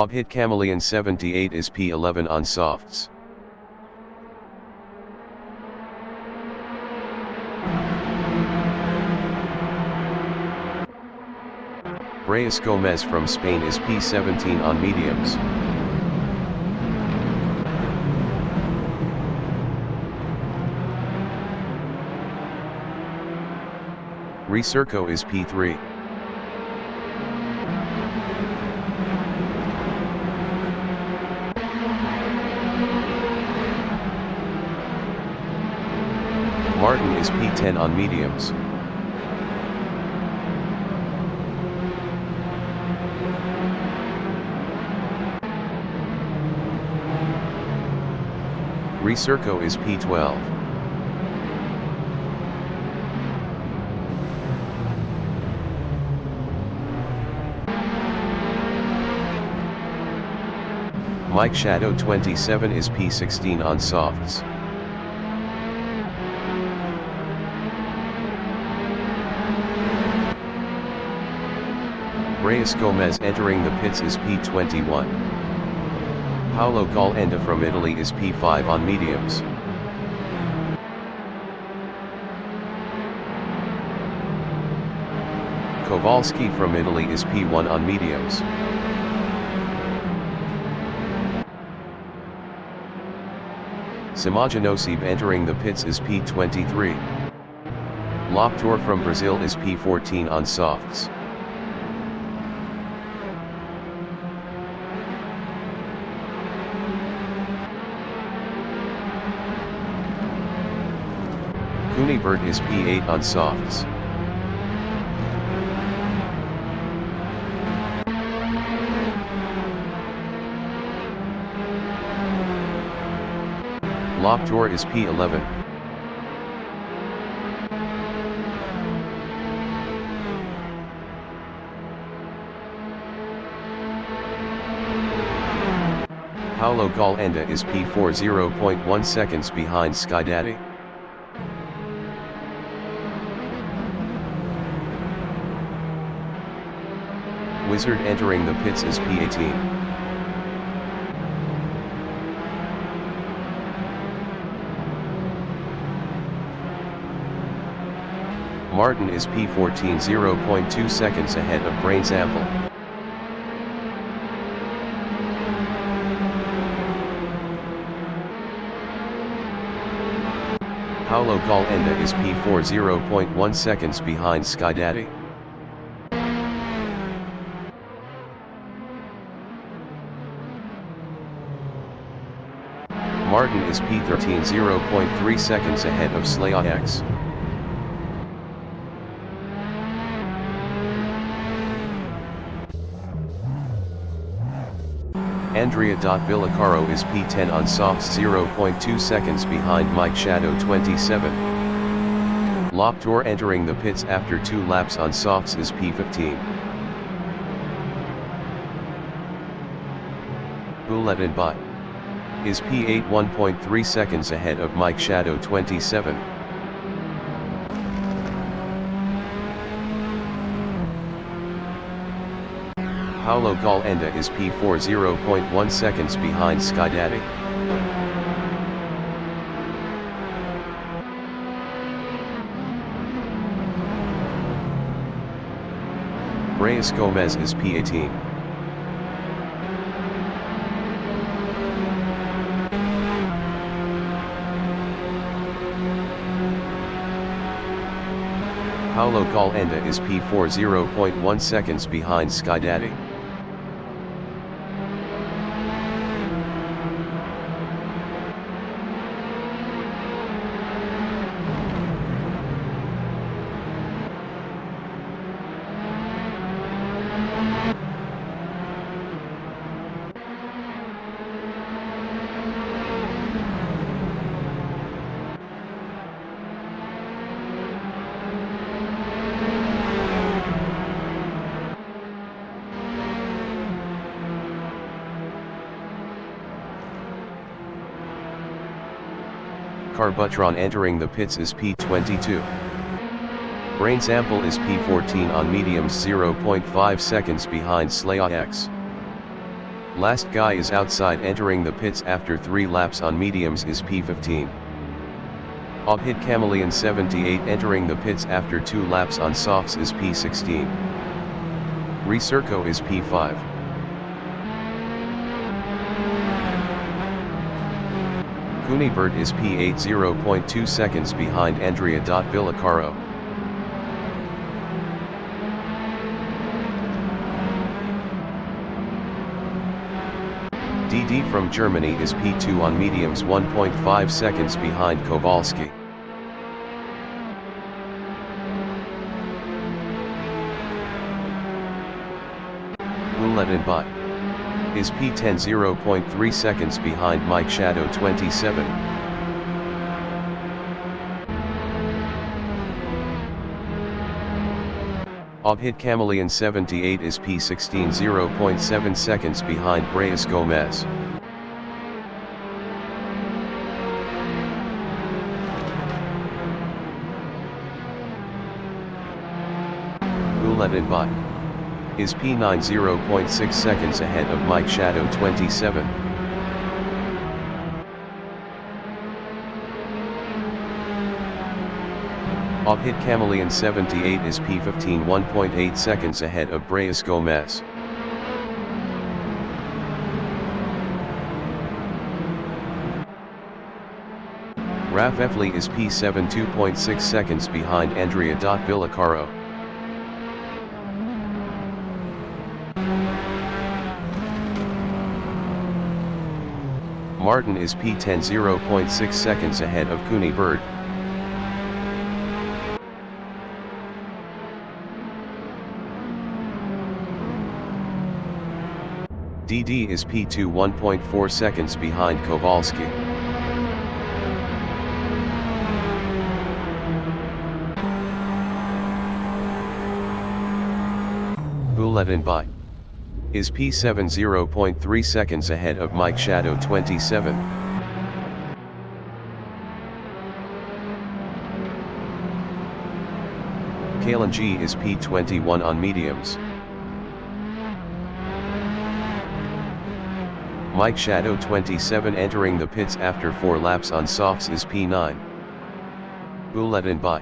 Hit Chameleon 78 is P11 on softs. Reyes Gomez from Spain is P17 on mediums. Recirco is P3. Martin is P10 on mediums. Recirco is P12. Mike Shadow 27 is P16 on softs. Reyes Gomez entering the pits is P21. Paolo Galenda from Italy is P5 on mediums. Kowalski from Italy is P1 on mediums. Simojanosib entering the pits is P23. Loptor from Brazil is P14 on softs. Kunibert is P8 on softs. Loptor is P11. Paolo Galenda is P4 0.1 seconds behind Skydaddy. Wizard entering the pits is P18. Martin is P14 0.2 seconds ahead of Brains Ample. Paolo Galenda is P4 0.1 seconds behind Skydaddy. Martin is P13 0.3 seconds ahead of Slaya X. Andrea Villacaro is P10 on softs 0.2 seconds behind Mike Shadow 27. Loptor entering the pits after 2 laps on softs is P15. Buletin Bot is P8 1.3 seconds ahead of Mike Shadow 27. Paolo Galenda is P4 0.1 seconds behind Skydaddy. Reyes Gomez is P18. Paolo Galenda is P4 0.1 seconds behind Skydaddy. Carbutron entering the pits is P22. Brains Ample is P14 on mediums 0.5 seconds behind Slaya X. Last guy is outside entering the pits after 3 laps on mediums is P15. Hit Chameleon 78 entering the pits after 2 laps on softs is P16. Recirco is P5. Kunibert is P8 0.2 seconds behind Andrea Villacaro. DD from Germany is P2 on mediums 1.5 seconds behind Kowalski. Buletin is P10 0.3 seconds behind Mike Shadow 27. Hit Chameleon 78 is P16 0.7 seconds behind Breas Gomez. Buletin is P9 0.6 seconds ahead of Mike Shadow 27. Hit Chameleon 78 is P15 1.8 seconds ahead of Breas Gomez. Raf Efley is P7 2.6 seconds behind Andrea Villacaro. Martin is P10 0.6 seconds ahead of Kunibert. DD is P2 1.4 seconds behind Kowalski. Buletin is P7 0.3 seconds ahead of Mike Shadow 27. Kalen G is P21 on mediums. Mike Shadow 27 entering the pits after 4 laps on softs is P9. Buletin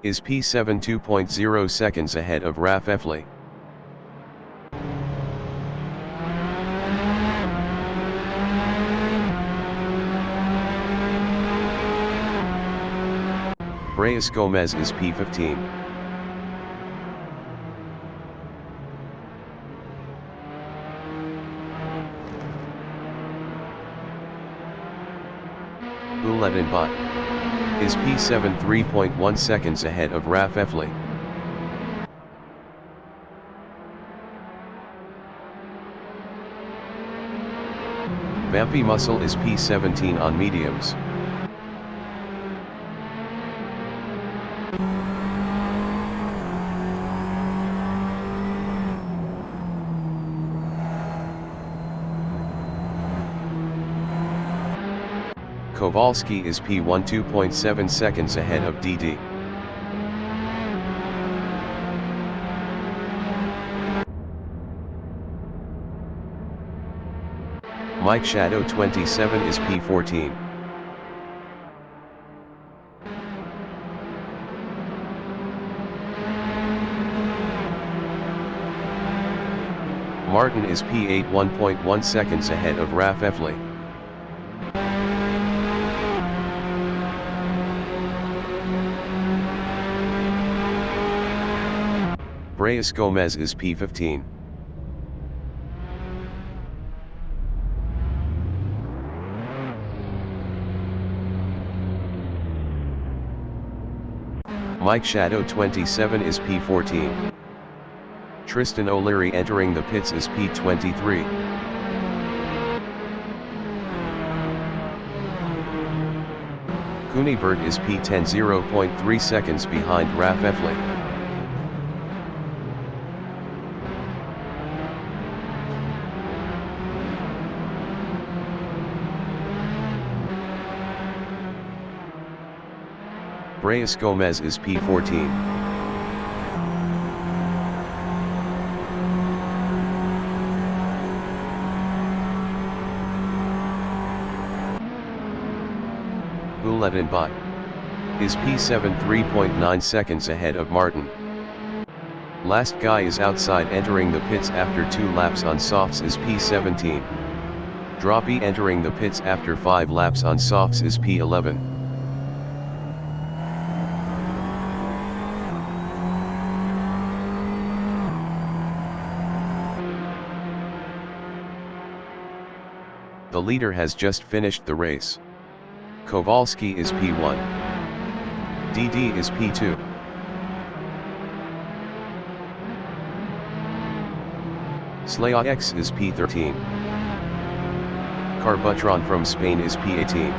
is P7 2.0 seconds ahead of Raf Efley. Breas Gomez is P15. Buletin is P7 3.1 seconds ahead of Raf Efley. Vampy Muscle is P17 on mediums. Kowalski is P1 2.7 seconds ahead of DD. Mike Shadow 27 is P14. Martin is P8 1.1 seconds ahead of Raf Efley. Breas Gomez is P15. Mike Shadow 27 is P14. Tristan O'Leary entering the pits is P23. Kunibert is P10 0.3 seconds behind Raf Efley. Breas Gomez is P14. Bulletin by is P7 3.9 seconds ahead of Martin. Last guy is outside entering the pits after 2 laps on softs is P17. Droppy entering the pits after 5 laps on softs is P11. The leader has just finished the race. Kowalski is P1. DD is P2. Slayax is P13. Carbutron from Spain is P18.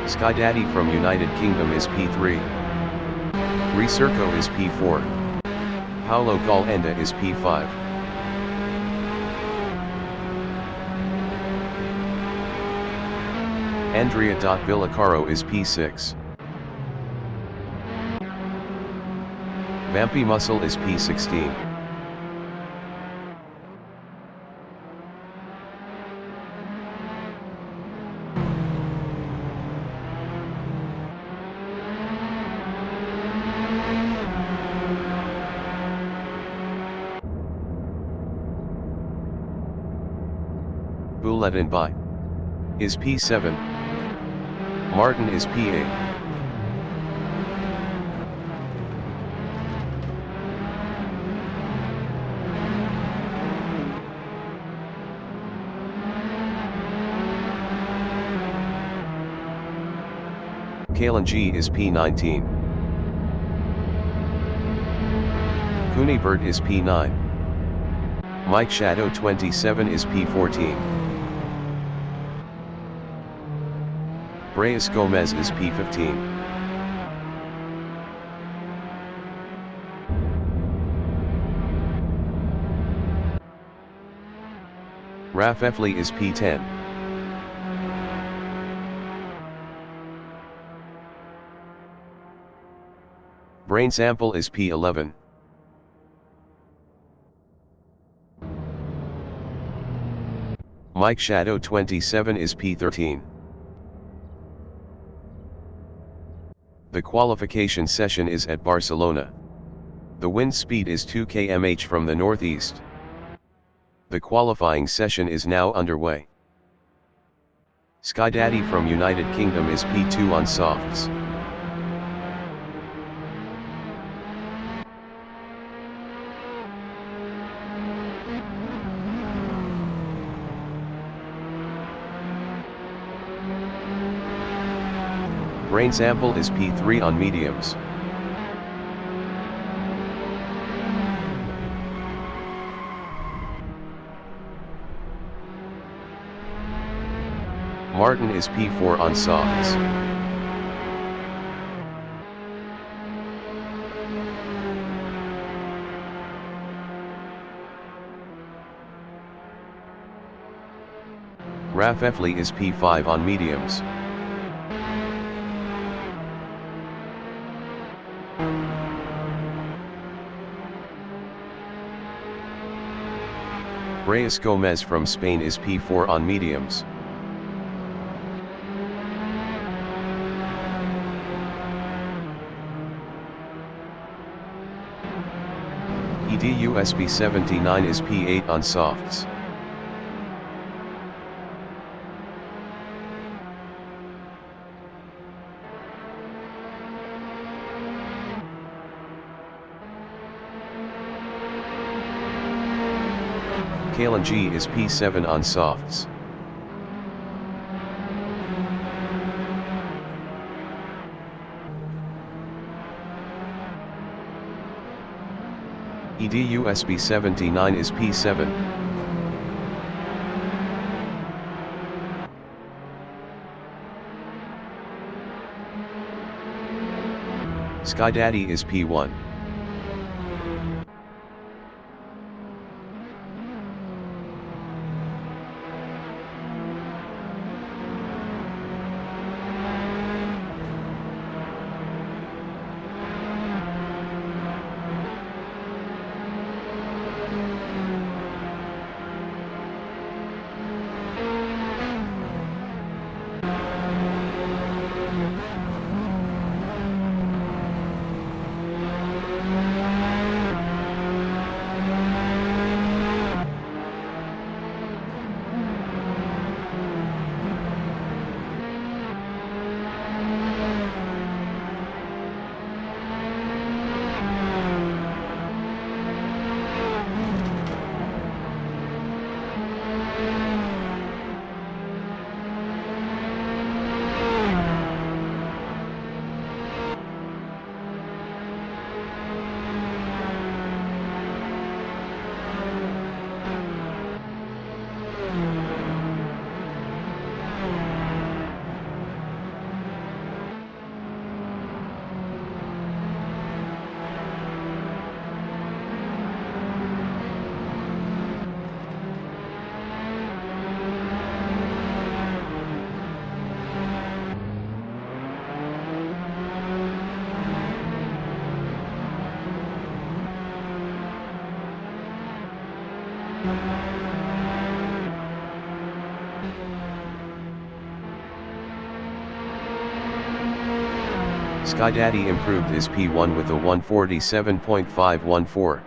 Skydaddy from United Kingdom is P3. Recirco is P4. Paulo Galenda is P5. Andrea Villacaro is P6. Vampy Muscle is P16. Bulletin by is P7. Martin is P8. Kalen G is P19. Kunibert is P9. Mike Shadow 27 is P14. Breas Gomez is P15. Raf Efley is P10. Brain Sample is P11. Mike Shadow 27 is P13. The qualification session is at Barcelona. The wind speed is 2 km/h from the northeast. The qualifying session is now underway. Skydaddy from United Kingdom is P2 on softs. Brain Sample is P3 on mediums. Martin is P4 on softs. Raf Efley is P5 on mediums. Breas Gomez from Spain is P4 on mediums. EDUSB 79 is P8 on softs. Kalen G is P7 on softs. EDUSB 79 is P7. Skydaddy is P1. Skydaddy improved is P1 with a 147.514.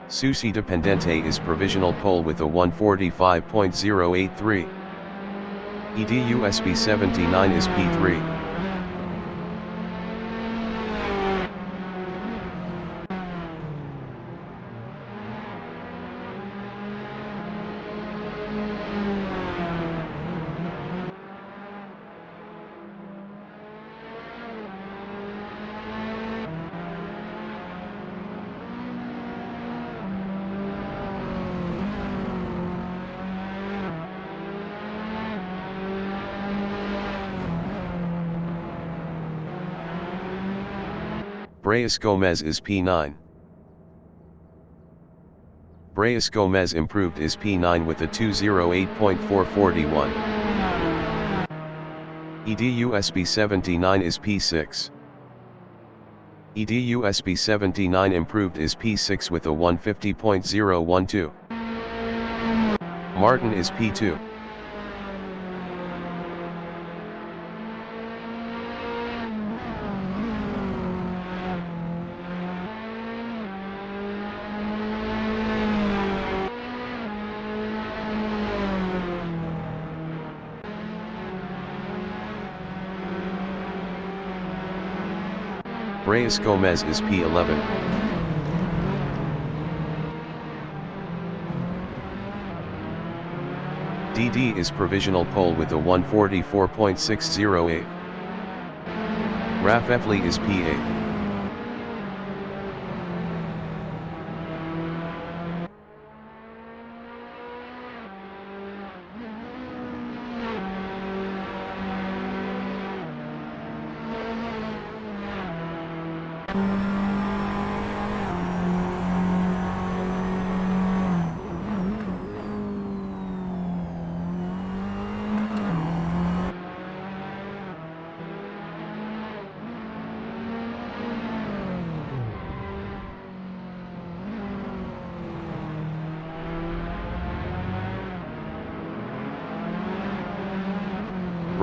Susi Dependente is provisional pole with a 145.083. EDUSB 79 is P3. Breas Gomez is P9. Breas Gomez improved is P9 with a 208.441. EDUSB 79 is P6. EDUSB 79 improved is P6 with a 150.012. Martin is P2. Breas Gomez is P11. DD is provisional pole with a 144.608. Raf Efley is P8.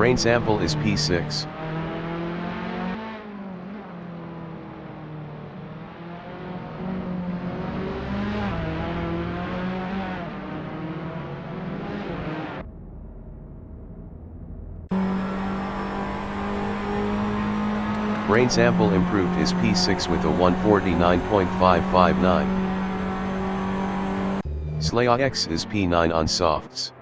Brain sample is P6. Brain sample improved is P6 with a 149.559. Slaya X is P9 on softs.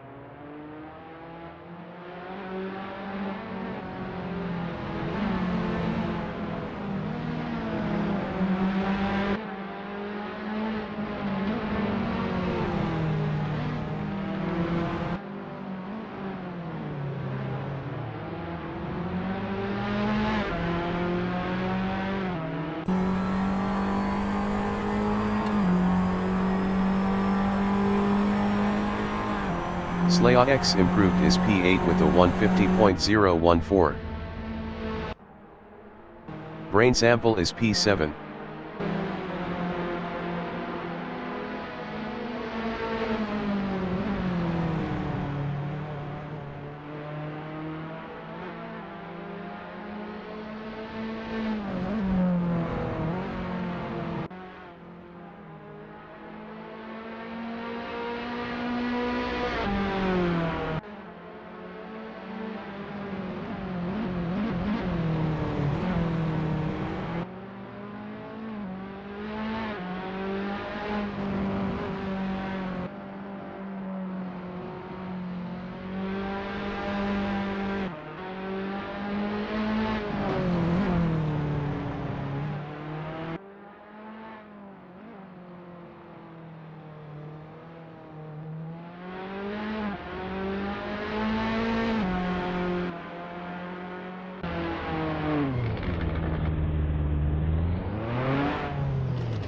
Slaya X improved is P8 with a 150.014. Brain sample is P7.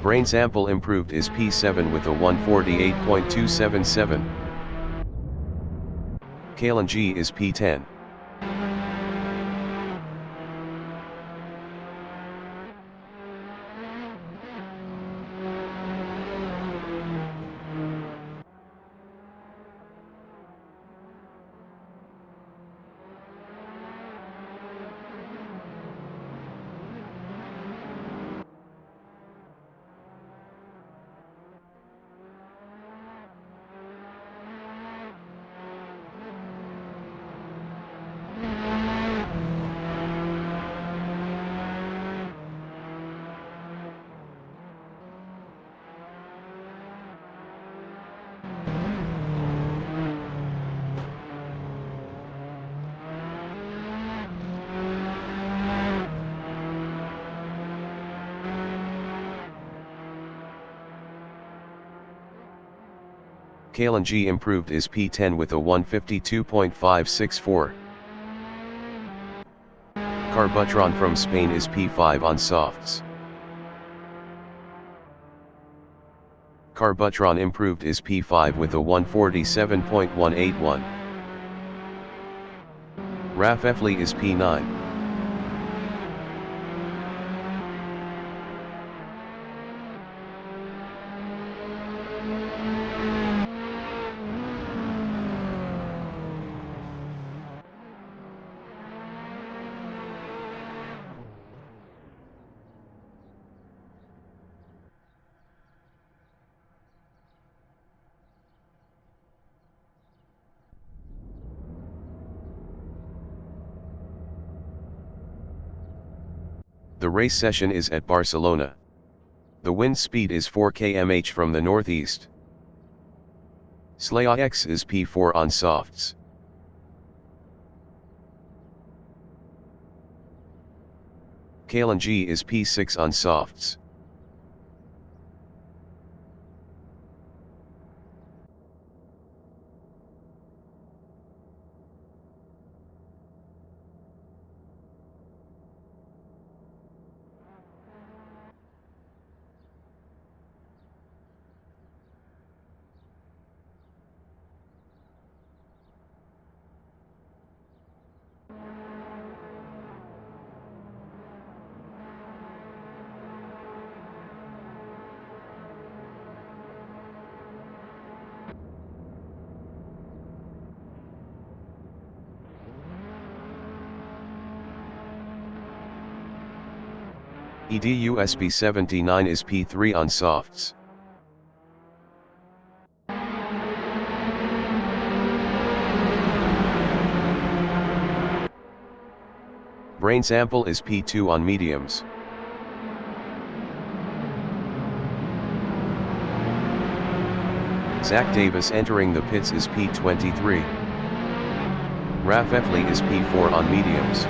Brain sample improved is P7 with a 148.277. Kalen G is P10. Kalen G improved is P10 with a 152.564. Carbutron from Spain is P5 on softs. Carbutron improved is P5 with a 147.181. Raf Efley is P9. The race session is at Barcelona. The wind speed is 4 km/h from the northeast. Slaya X is P4 on softs. Kalen G is P6 on softs. EDUSB 79 is P3 on softs. Brain sample is P2 on mediums. Zach Davis entering the pits is P23. Raf Efley is P4 on mediums.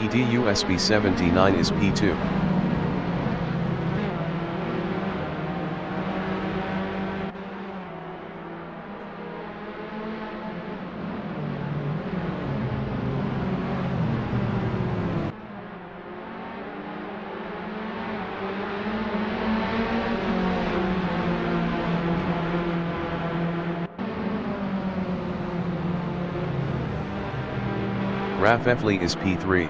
EDUSB 79 is P2. Raf Efley is P3.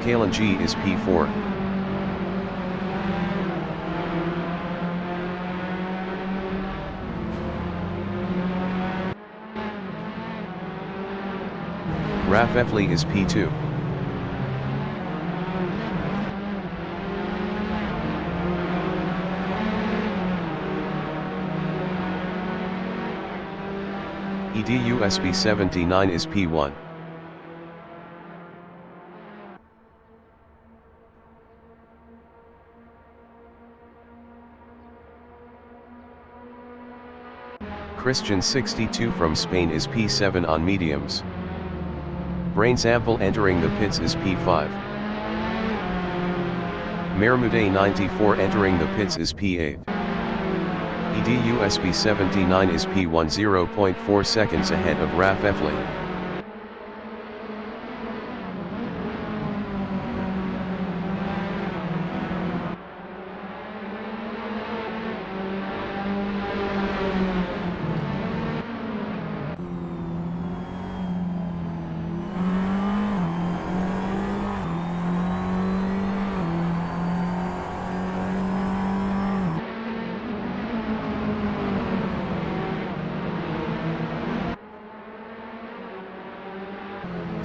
Kalen G is P4. Raf Efley is P2. EDUSB 79 is P1. Christian 62 from Spain is P7 on mediums. Brain sample entering the pits is P5. Mermude 94 entering the pits is P8. EDUSB 79 is P1 0.4 seconds ahead of Raf Efley.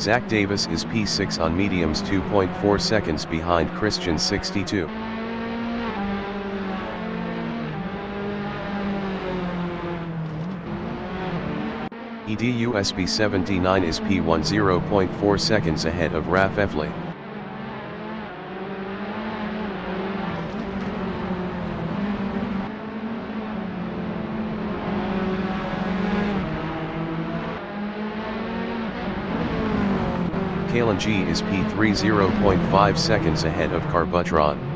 Zach Davis is P6 on mediums 2.4 seconds behind Christian 62. EDUSB 79 is P1 0.4 seconds ahead of Raf Efli. Kalen G is P3 0.5 seconds ahead of Carbutron.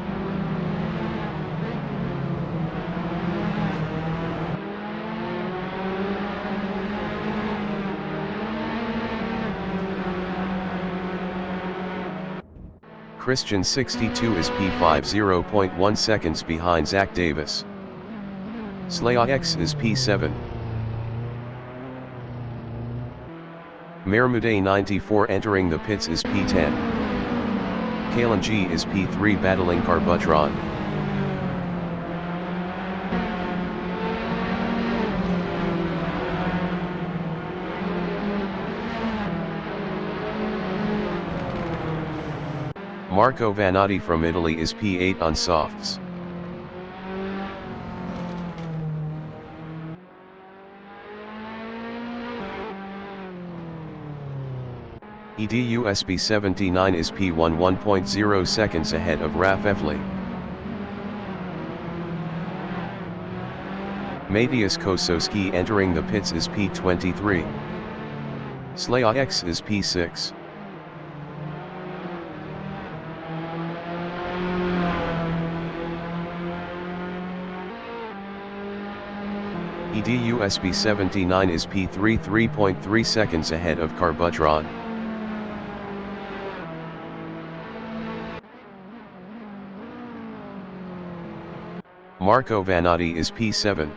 Christian 62 is P5 0.1 seconds behind Zach Davis. Slaya X is P7. Mahmoud 94 entering the pits is P10. Kalen G is P3 battling Carbutron. Marco Vanatti from Italy is P8 on softs. EDUSB 79 is P1 1.0 seconds ahead of Raf Efli. Matías Kosowski entering the pits is P23. Slaya X is P6. EDUSB 79 is P3 3.3 seconds ahead of Carbutron. Marco Vanatti is P7.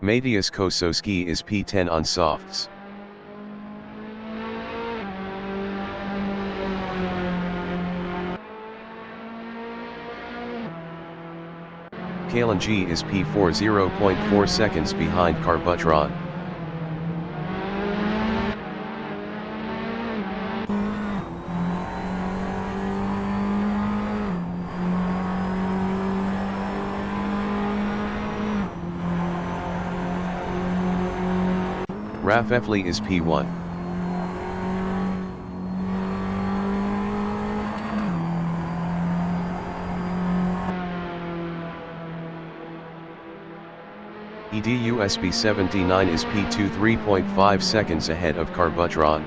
Matías Kosowski is P10 on softs. Kalen G is P4 0.4 seconds behind Carbutron. Raf Efli is P1. EDUSB 79 is P2 3.5 seconds ahead of Carbutron.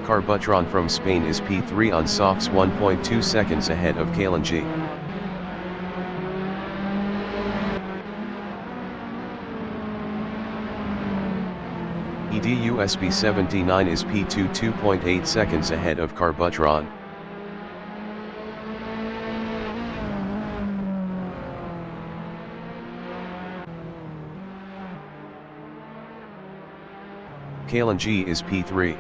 Carbutron from Spain is P3 on softs 1.2 seconds ahead of Kalen G. EDUSB 79 is P2 2.8 seconds ahead of Carbutron. Kalen G is P3.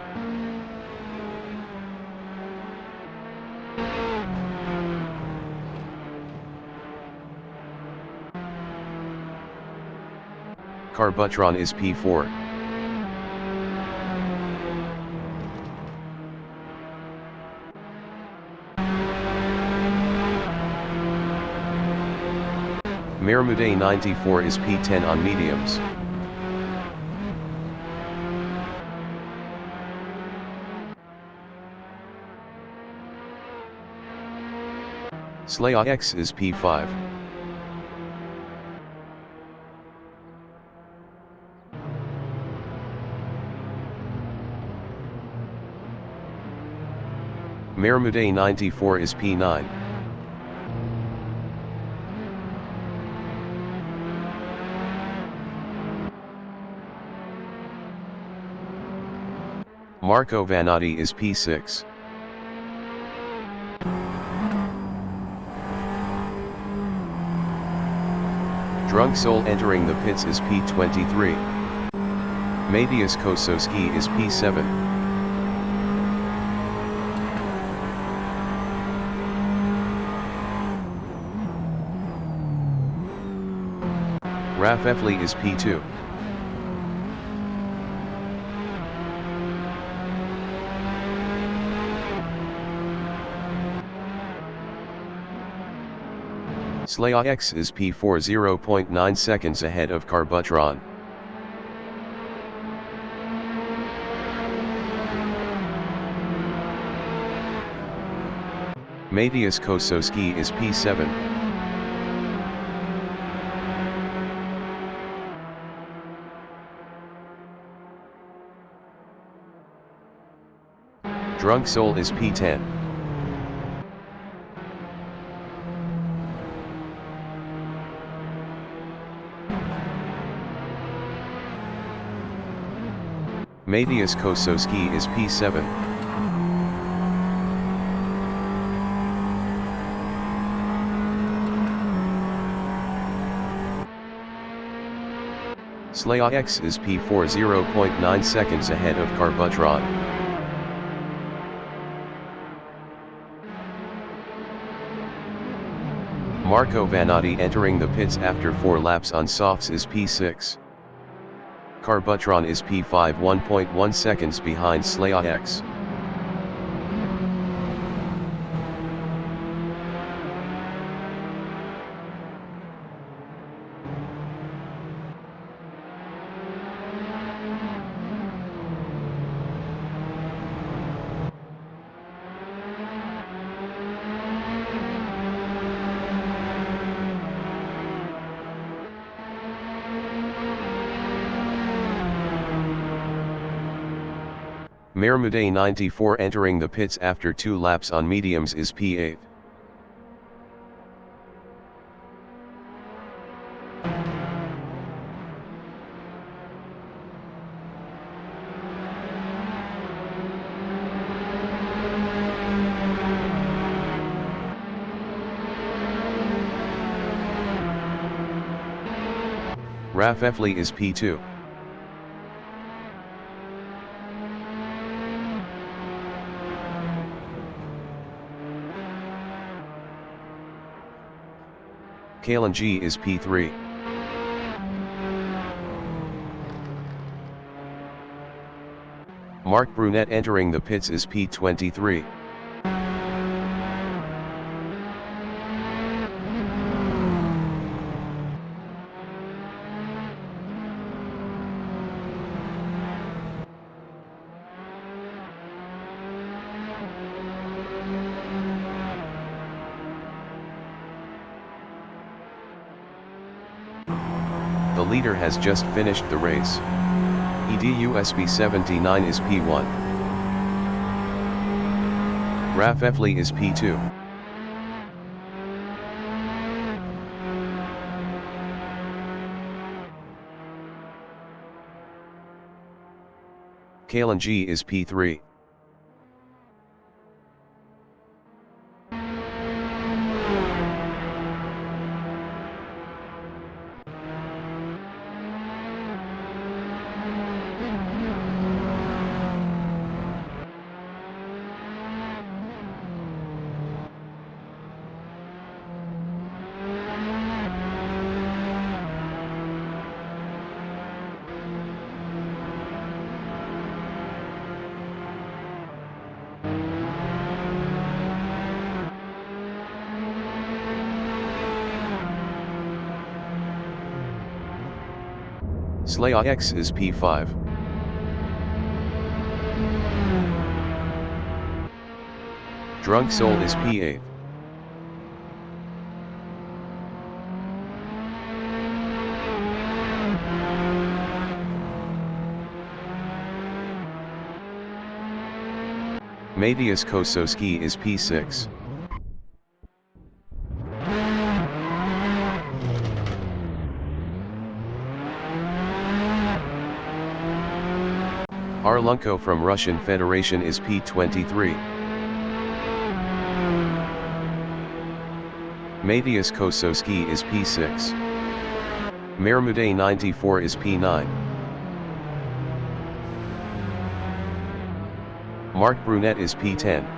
Carbutron is P4. Mahmoud 94 is P10 on mediums. Slaya X is P5. Mahmoud 94 is P9. Marco Vanatti is P6. Drunk Soul entering the pits is P23. Matías Kosowski is P7. Rafefli is P2. Slayax is P4 0.9 seconds ahead of Carbutron. Matias Kosowski is P7. Drunk Soul is P10. Matias Kosowski is P7. Slayax is P4 0.9 seconds ahead of Carbutron. Marco Vanatti entering the pits after 4 laps on softs is P6. Carbutron is P5 1.1 seconds behind Slayax. Mermude 94 entering the pits after 2 laps on mediums is P8. Rafefli is P2. Kalen G is P3. Mark Brunette entering the pits is P23. The leader has just finished the race. EDUSB 79 is P1. Rafefli is P2. Kalen G is P3. Slayax is P5. Drunk Soul is P8. Matias Kosowski is P6. Arlunko from Russian Federation is P23. Matias Kosowski is P6. Mermude 94 is P9. Mark Brunette is P10.